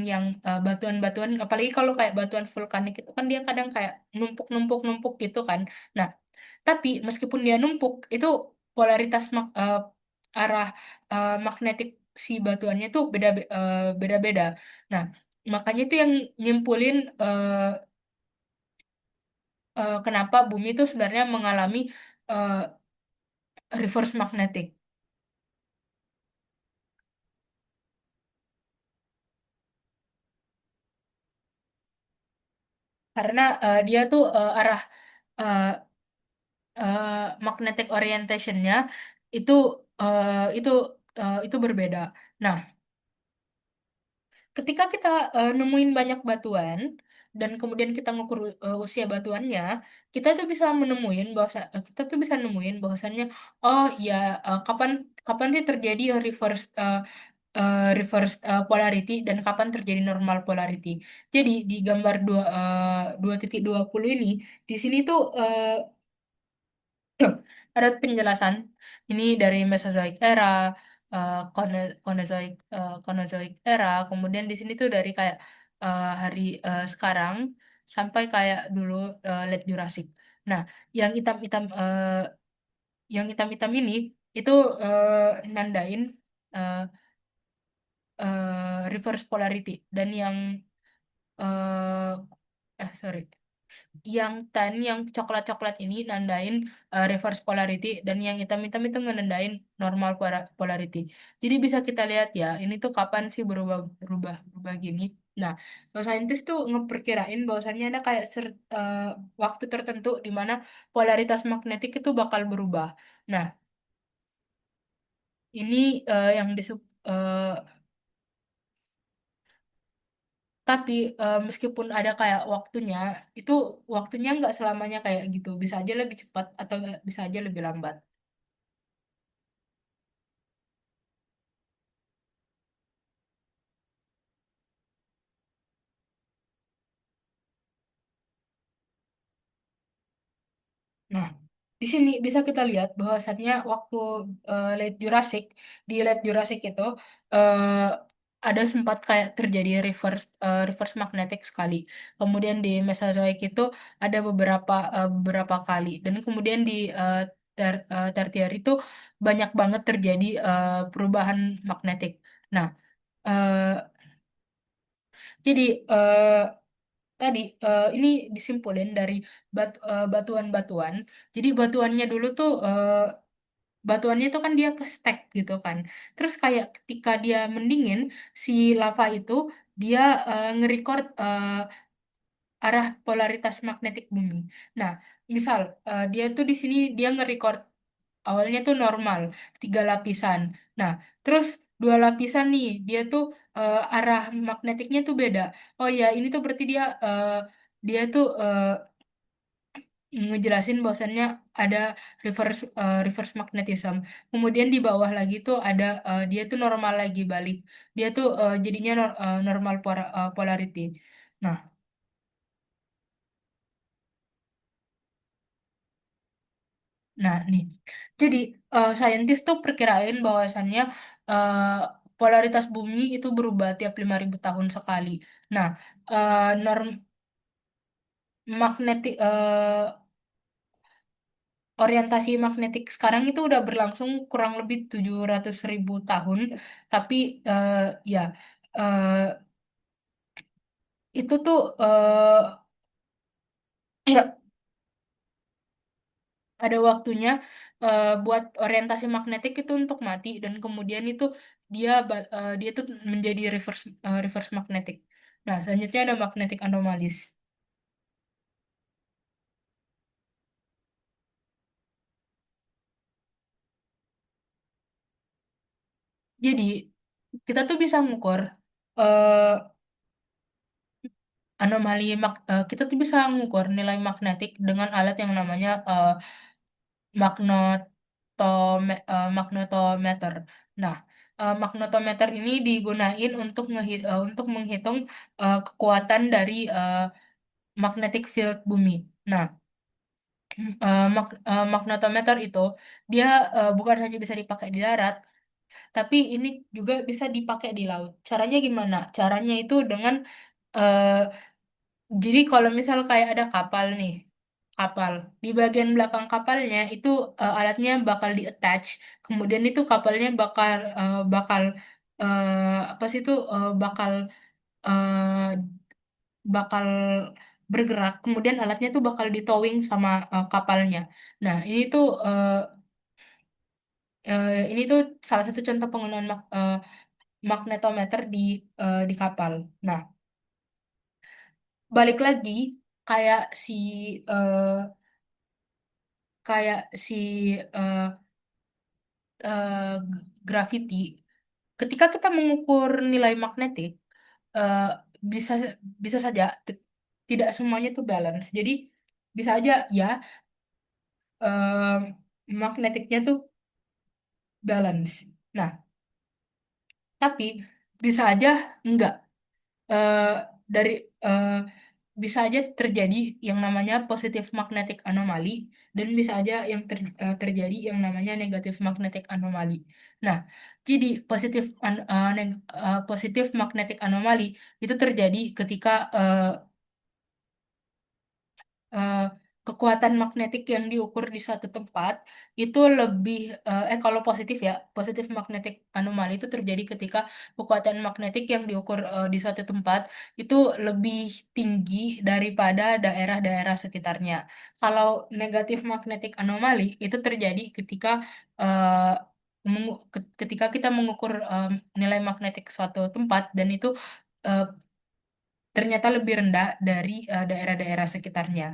apalagi kalau kayak batuan vulkanik itu kan dia kadang kayak numpuk gitu kan. Nah, tapi meskipun dia numpuk, itu polaritas arah magnetik si batuannya tuh beda-beda. Nah, makanya itu yang nyimpulin kenapa bumi itu sebenarnya mengalami eh, reverse magnetic. Karena dia tuh eh, magnetic orientationnya itu eh, itu itu berbeda. Nah, ketika kita nemuin banyak batuan dan kemudian kita ngukur usia batuannya, kita tuh bisa nemuin bahwasannya oh ya kapan kapan sih terjadi reverse polarity dan kapan terjadi normal polarity. Jadi di gambar 2.20 ini di sini tuh ada penjelasan ini dari Mesozoic era, Kenozoic era, kemudian di sini tuh dari kayak hari sekarang sampai kayak dulu Late Jurassic. Nah, yang hitam-hitam ini itu nandain eh, reverse polarity dan eh sorry yang coklat-coklat ini nandain reverse polarity dan yang hitam-hitam itu menandain normal polarity. Jadi bisa kita lihat ya, ini tuh kapan sih berubah gini. Nah, saintis tuh ngeperkirain bahwasannya ada kayak waktu tertentu di mana polaritas magnetik itu bakal berubah. Nah, ini yang disebut tapi meskipun ada kayak waktunya, itu waktunya nggak selamanya kayak gitu. Bisa aja lebih cepat atau bisa aja lebih lambat. Nah, di sini bisa kita lihat bahwasannya waktu di Late Jurassic itu eh, ada sempat kayak terjadi reverse magnetic sekali. Kemudian di Mesozoic itu ada beberapa kali dan kemudian tertiary itu banyak banget terjadi perubahan magnetik. Nah, eh, jadi tadi ini disimpulin dari batuan-batuan. Jadi batuannya dulu tuh batuannya itu kan dia ke stack gitu kan. Terus kayak ketika dia mendingin, si lava itu dia nge-record arah polaritas magnetik bumi. Nah, misal dia tuh di sini dia nge-record awalnya tuh normal, 3 lapisan. Nah, terus 2 lapisan nih, dia tuh arah magnetiknya tuh beda. Oh ya, ini tuh berarti dia tuh ngejelasin bahwasannya ada reverse magnetism. Kemudian di bawah lagi tuh ada dia tuh normal lagi balik. Dia tuh jadinya normal polarity. Nah, nah nih. Jadi saintis tuh perkirain bahwasannya eh, polaritas bumi itu berubah tiap 5.000 tahun sekali. Nah, norm magnetik orientasi magnetik sekarang itu udah berlangsung kurang lebih 700.000 tahun, tapi eh, ya eh, itu tuh ya ada waktunya buat orientasi magnetik itu untuk mati dan kemudian itu dia tuh menjadi reverse magnetik. Nah, selanjutnya ada magnetic anomalies. Jadi kita tuh bisa mengukur eh, kita tuh bisa mengukur nilai magnetik dengan alat yang namanya magnetometer. Nah, magnetometer ini digunain untuk menghitung kekuatan dari magnetic field bumi. Nah, magnetometer itu dia bukan hanya bisa dipakai di darat, tapi ini juga bisa dipakai di laut. Caranya gimana? Caranya itu dengan eh, jadi kalau misal kayak ada kapal nih, kapal di bagian belakang kapalnya itu alatnya bakal di attach, kemudian itu kapalnya bakal apa sih itu eh, bakal bergerak, kemudian alatnya tuh bakal di towing sama kapalnya. Nah, ini tuh salah satu contoh penggunaan magnetometer di kapal. Nah, balik lagi kayak si eh, kayak si eh, gravity. Ketika kita mengukur nilai magnetik, eh, bisa bisa saja tidak semuanya tuh balance. Jadi bisa aja ya eh, magnetiknya tuh balance. Nah, tapi bisa aja enggak. Eh, dari eh, Bisa aja terjadi yang namanya positif magnetic anomaly dan bisa aja terjadi yang namanya negatif magnetic anomaly. Nah, jadi positif magnetic anomaly itu terjadi ketika eh, kekuatan magnetik yang diukur di suatu tempat itu kalau positif ya, positif magnetic anomali itu terjadi ketika kekuatan magnetik yang diukur di suatu tempat itu lebih tinggi daripada daerah-daerah sekitarnya. Kalau negatif magnetic anomali itu terjadi eh, ketika kita mengukur nilai magnetik suatu tempat dan itu eh, ternyata lebih rendah dari daerah-daerah sekitarnya.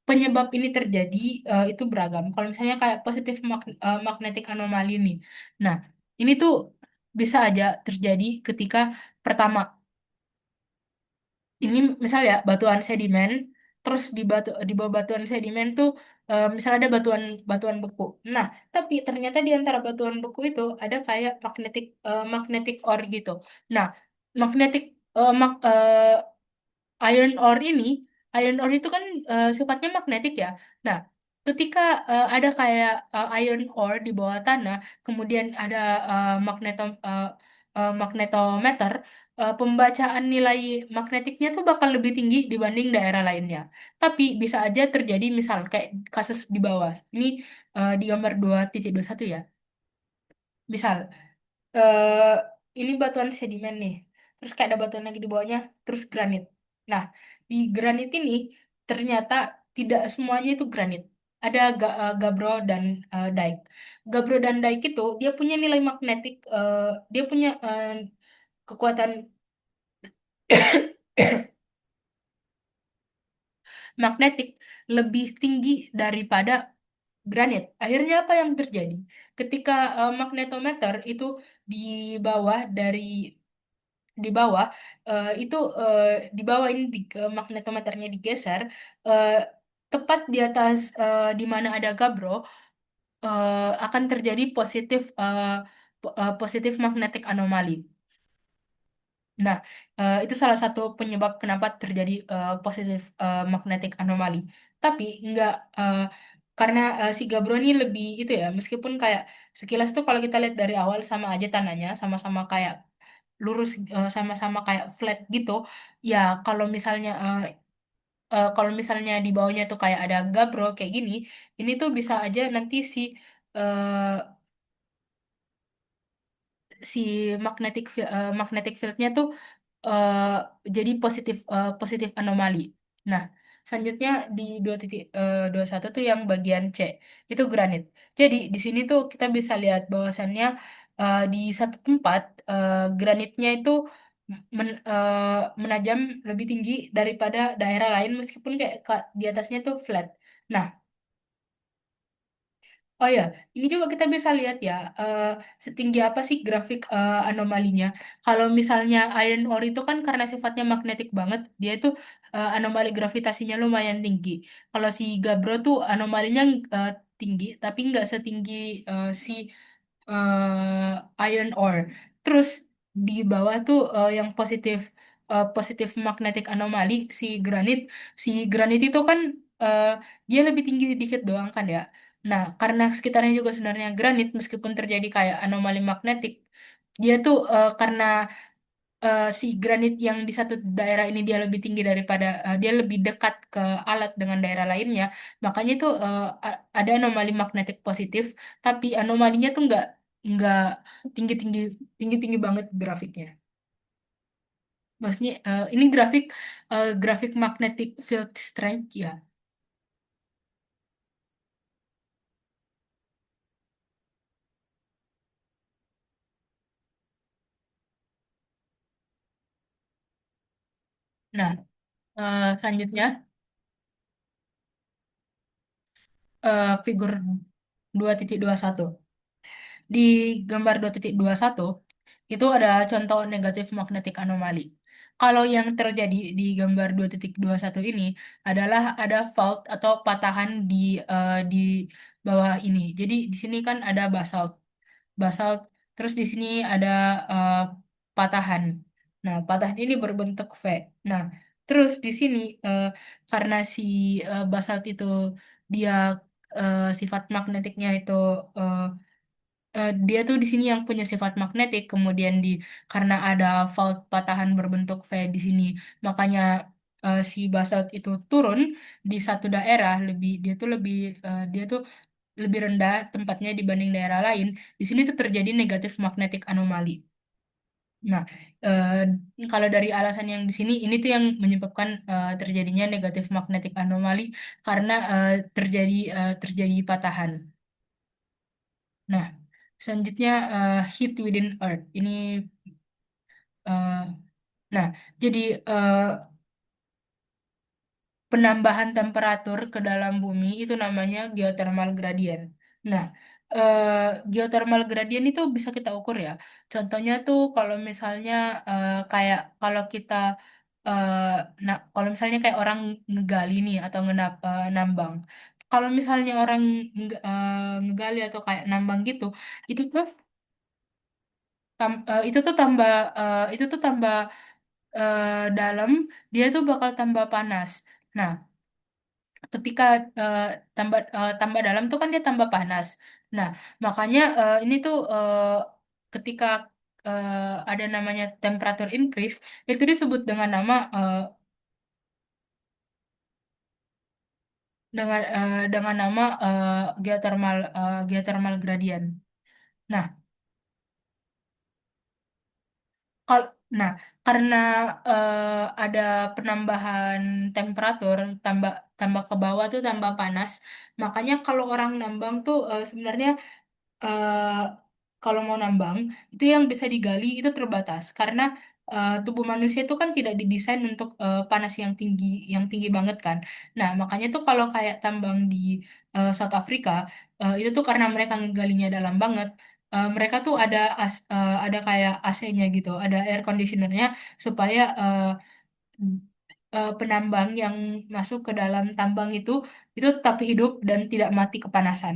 Penyebab ini terjadi itu beragam. Kalau misalnya kayak magnetic anomali nih. Nah, ini tuh bisa aja terjadi ketika pertama ini misal ya batuan sedimen, terus di bawah batuan sedimen tuh misal ada batuan batuan beku. Nah, tapi ternyata di antara batuan beku itu ada kayak magnetic ore gitu. Nah, magnetic eh, mag, eh, iron ore itu kan sifatnya magnetik ya. Nah, ketika ada kayak iron ore di bawah tanah, kemudian ada magnetometer, pembacaan nilai magnetiknya tuh bakal lebih tinggi dibanding daerah lainnya. Tapi bisa aja terjadi misal kayak kasus di bawah. Ini di gambar 2.21 ya. Misal eh ini batuan sedimen nih. Terus kayak ada batuan lagi di bawahnya, terus granit. Nah, di granit ini ternyata tidak semuanya itu granit. Ada gabro dan dike. Gabro dan dike itu dia punya nilai magnetik, dia punya kekuatan magnetik lebih tinggi daripada granit. Akhirnya apa yang terjadi? Ketika magnetometer itu di bawah dari di bawah itu di bawah ini magnetometernya digeser eh, tepat di atas di mana ada gabro akan terjadi positif magnetic anomali. Nah, itu salah satu penyebab kenapa terjadi positif magnetic anomali. Tapi nggak karena si gabro ini lebih itu ya, meskipun kayak sekilas tuh kalau kita lihat dari awal sama aja tanahnya, sama-sama kayak lurus sama-sama kayak flat gitu ya kalau misalnya di bawahnya tuh kayak ada gabro kayak gini ini tuh bisa aja nanti eh, si magnetic fieldnya tuh eh, jadi positif anomali. Nah, selanjutnya di 2.21 tuh yang bagian C itu granit. Jadi di sini tuh kita bisa lihat bahwasannya di satu tempat granitnya itu menajam lebih tinggi daripada daerah lain meskipun kayak di atasnya tuh flat. Nah, oh ya, ini juga kita bisa lihat ya, setinggi apa sih grafik anomalinya. Kalau misalnya iron ore itu kan karena sifatnya magnetik banget, dia itu anomali gravitasinya lumayan tinggi. Kalau si Gabbro tuh anomalinya eh, tinggi, tapi nggak setinggi si iron ore. Terus di bawah tuh yang positif magnetic anomali si granit itu kan eh, dia lebih tinggi sedikit doang kan ya. Nah, karena sekitarnya juga sebenarnya granit, meskipun terjadi kayak anomali magnetik, dia tuh karena si granit yang di satu daerah ini dia lebih tinggi daripada dia lebih dekat ke alat dengan daerah lainnya, makanya tuh ada anomali magnetik positif, tapi anomalinya tuh nggak tinggi tinggi tinggi tinggi banget grafiknya. Maksudnya ini grafik magnetic field strength ya. Nah, selanjutnya figur 2.21. Di gambar 2.21 itu ada contoh negatif magnetic anomali. Kalau yang terjadi di gambar 2.21 ini adalah ada fault atau patahan di bawah ini. Jadi di sini kan ada basalt, terus di sini ada eh, patahan. Nah, patahan ini berbentuk V. Nah, terus di sini karena si basalt itu dia sifat magnetiknya itu eh, dia tuh di sini yang punya sifat magnetik, kemudian karena ada fault patahan berbentuk V di sini, makanya si basalt itu turun di satu daerah dia tuh lebih rendah tempatnya dibanding daerah lain. Di sini tuh terjadi negatif magnetik anomali. Nah, kalau dari alasan yang di sini, ini tuh yang menyebabkan terjadinya negatif magnetik anomali karena terjadi patahan. Nah, selanjutnya heat within Earth. Ini eh, nah, jadi eh, penambahan temperatur ke dalam bumi itu namanya geothermal gradient. Nah, eh, geothermal gradient itu bisa kita ukur ya. Contohnya tuh kalau misalnya kayak kalau kita eh, kalau misalnya kayak orang ngegali nih atau nambang. Kalau misalnya orang ngegali atau kayak nambang gitu, itu tuh itu tuh tambah eh, dalam, dia tuh bakal tambah panas. Nah, ketika tambah dalam tuh kan dia tambah panas. Nah, makanya ini tuh ketika ada namanya temperature increase, itu disebut dengan nama dengan nama geothermal gradient. Nah, Kal nah, karena ada penambahan temperatur, tambah tambah ke bawah tuh tambah panas, makanya kalau orang nambang tuh sebenarnya eh, kalau mau nambang itu yang bisa digali itu terbatas karena tubuh manusia itu kan tidak didesain untuk panas yang tinggi banget kan. Nah, makanya tuh kalau kayak tambang di South Africa itu tuh karena mereka ngegalinya dalam banget. Mereka tuh ada kayak AC-nya gitu, ada air conditionernya supaya penambang yang masuk ke dalam tambang itu tetap hidup dan tidak mati kepanasan.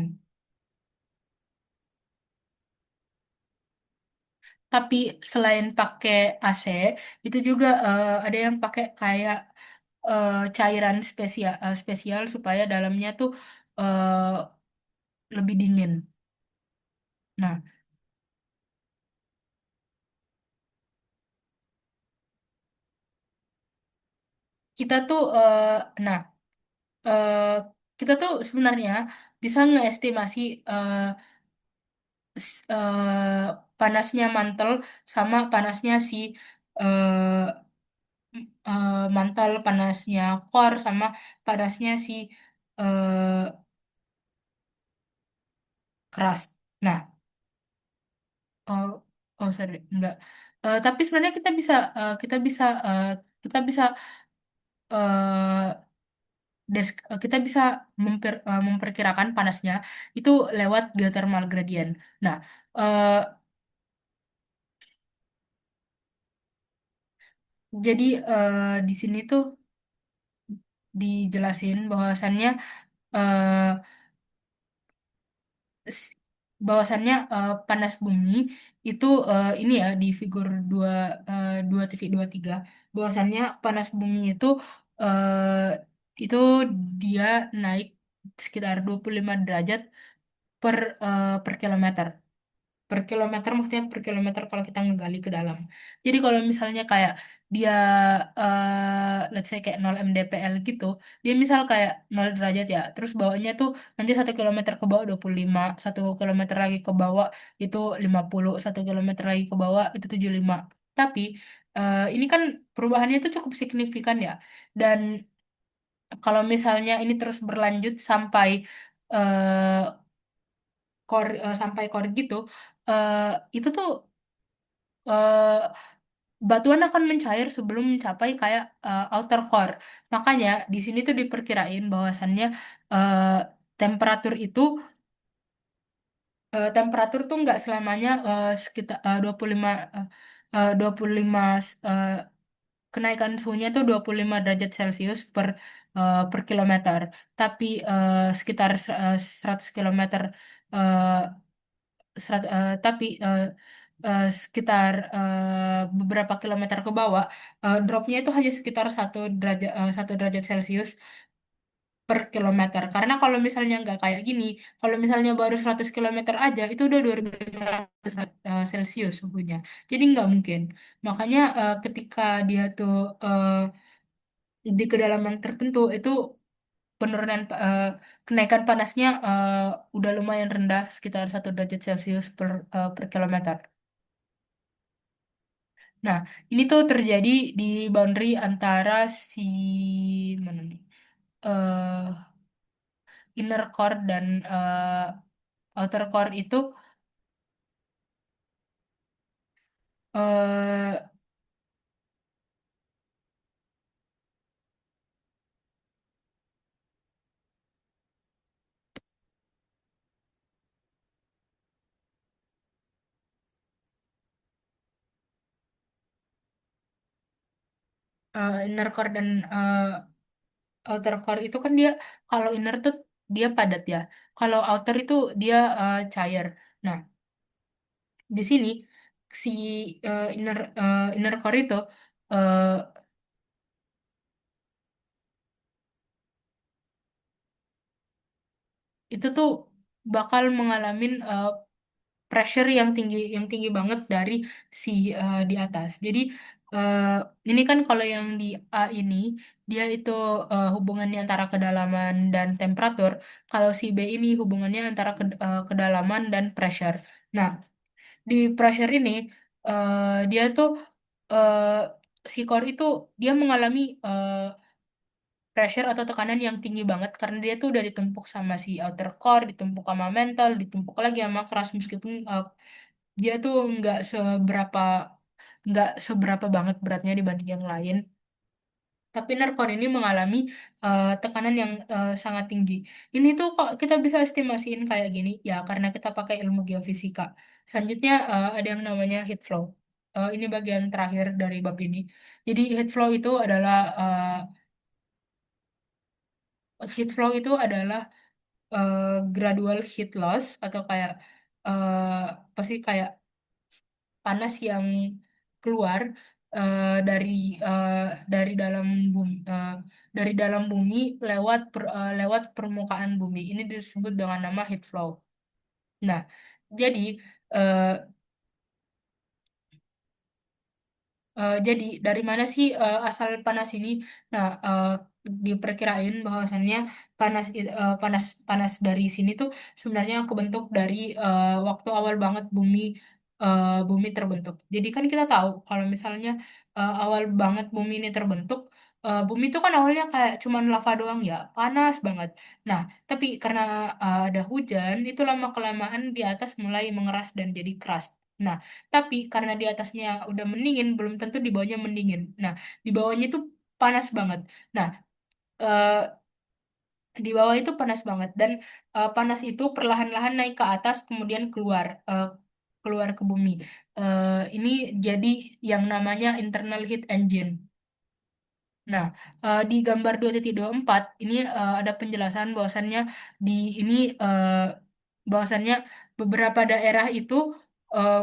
Tapi selain pakai AC, itu juga ada yang pakai kayak cairan spesial supaya dalamnya tuh lebih dingin. Nah, kita tuh nah eh, kita tuh sebenarnya bisa ngeestimasi panasnya mantel sama panasnya si eh, mantel, panasnya core sama panasnya si eh, crust. Nah, oh, oh sorry, enggak. Tapi sebenarnya kita bisa eh, kita bisa memperkirakan panasnya itu lewat geothermal gradient. Nah, eh, jadi di sini tuh dijelasin bahwasannya eh, s- panas bumi itu ini ya di figur 2.23 bahwasannya panas bumi itu dia naik sekitar 25 derajat per kilometer. Per kilometer maksudnya per kilometer kalau kita ngegali ke dalam. Jadi kalau misalnya kayak dia let's say kayak 0 mdpl gitu, dia misal kayak 0 derajat ya, terus bawahnya tuh nanti 1 kilometer ke bawah 25, 1 kilometer lagi ke bawah itu 50, 1 kilometer lagi ke bawah itu 75. Tapi ini kan perubahannya itu cukup signifikan ya. Dan kalau misalnya ini terus berlanjut eh, sampai core gitu, eh, itu tuh eh, batuan akan mencair sebelum mencapai kayak outer core. Makanya di sini tuh diperkirain bahwasannya eh, temperatur itu temperatur tuh nggak selamanya sekitar 25 eh, 25 eh, kenaikan suhunya tuh 25 derajat Celcius per kilometer. Tapi sekitar 100 kilometer eh, tapi sekitar beberapa kilometer ke bawah dropnya itu hanya sekitar 1 derajat Celcius per kilometer. Karena kalau misalnya nggak kayak gini, kalau misalnya baru 100 kilometer aja itu udah 2500 Celcius suhunya. Jadi nggak mungkin. Makanya ketika dia tuh di kedalaman tertentu itu penurunan kenaikan panasnya udah lumayan rendah sekitar 1 derajat Celcius per kilometer. Nah, ini tuh terjadi di boundary antara si mana nih? eh Inner core dan outer core itu eh inner core dan outer core itu kan dia kalau inner tuh dia padat ya. Kalau outer itu dia cair. Nah, di sini si inner core eh, itu tuh bakal mengalami pressure yang tinggi banget dari si di atas. Jadi eh, ini kan kalau yang di A ini dia itu hubungannya antara kedalaman dan temperatur. Kalau si B ini hubungannya antara kedalaman dan pressure. Nah, di pressure ini dia tuh eh, si core itu dia mengalami pressure atau tekanan yang tinggi banget karena dia tuh udah ditumpuk sama si outer core, ditumpuk sama mantle, ditumpuk lagi sama keras meskipun dia tuh nggak seberapa banget beratnya dibanding yang lain. Tapi narkon ini mengalami tekanan yang sangat tinggi. Ini tuh kok kita bisa estimasiin kayak gini? Ya, karena kita pakai ilmu geofisika. Selanjutnya ada yang namanya heat flow. Ini bagian terakhir dari bab ini. Jadi heat flow itu adalah eh, gradual heat loss atau kayak apa sih kayak panas yang keluar eh, dari eh, dari dalam bumi dari dalam bumi lewat permukaan bumi. Ini disebut dengan nama heat flow. Nah, jadi eh, jadi dari mana sih asal panas ini? Nah, diperkirain bahwasannya panas panas dari sini tuh sebenarnya kebentuk dari waktu awal banget bumi terbentuk. Jadi kan kita tahu kalau misalnya awal banget bumi ini terbentuk, bumi itu kan awalnya kayak cuman lava doang ya, panas banget. Nah, tapi karena ada hujan, itu lama kelamaan di atas mulai mengeras dan jadi crust. Nah, tapi karena di atasnya udah mendingin, belum tentu di bawahnya mendingin. Nah, di bawahnya itu panas banget. Nah, eh, di bawah itu panas banget dan panas itu perlahan-lahan naik ke atas, kemudian keluar ke bumi. Ini jadi yang namanya internal heat engine. Nah, di gambar 2.24 ini ada penjelasan di ini eh, bahwasannya beberapa daerah itu eh,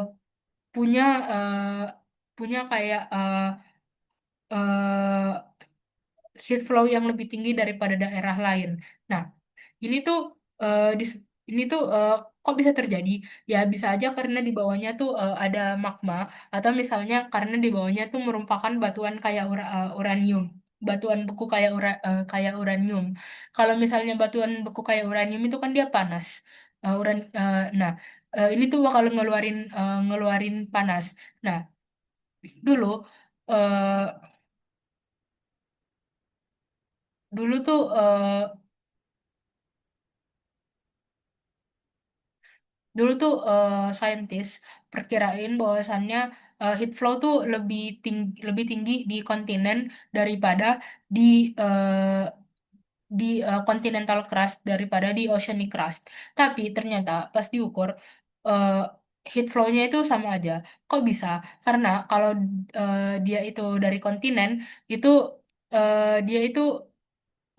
punya eh, punya kayak eh, heat flow yang lebih tinggi daripada daerah lain. Nah, ini tuh eh, dis- ini tuh kok bisa terjadi? Ya bisa aja karena di bawahnya tuh ada magma atau misalnya karena di bawahnya tuh merupakan batuan kayak uranium, batuan beku kayak uranium. Kalau misalnya batuan beku kayak uranium itu kan dia panas. Nah, ini tuh bakal ngeluarin panas. Nah, dulu eh, dulu tuh saintis perkirain bahwasannya heat flow tuh lebih tinggi di kontinen daripada di eh, continental crust daripada di oceanic crust. Tapi ternyata pas diukur eh, heat flow-nya itu sama aja. Kok bisa? Karena kalau dia itu dari kontinen itu eh, dia itu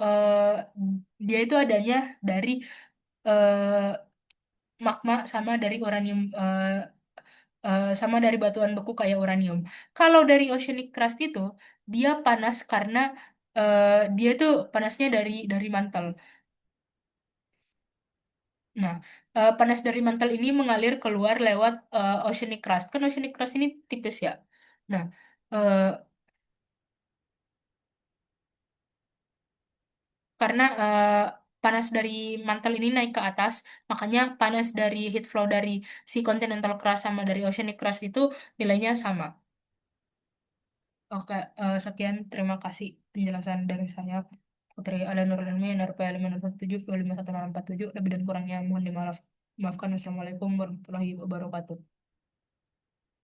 eh, dia itu adanya dari eh, magma sama dari batuan beku kayak uranium. Kalau dari oceanic crust itu dia panas karena dia tuh panasnya dari mantel. Nah, panas dari mantel ini mengalir keluar lewat oceanic crust. Kan oceanic crust ini tipis ya. Nah, eh, karena panas dari mantel ini naik ke atas, makanya panas dari heat flow dari si continental crust sama dari oceanic crust itu nilainya sama. Oke, sekian. Terima kasih penjelasan dari saya. Putri Alanur Ilmi, NRP 517 251 tujuh. Lebih dan kurangnya mohon dimaafkan. Wassalamualaikum warahmatullahi wabarakatuh.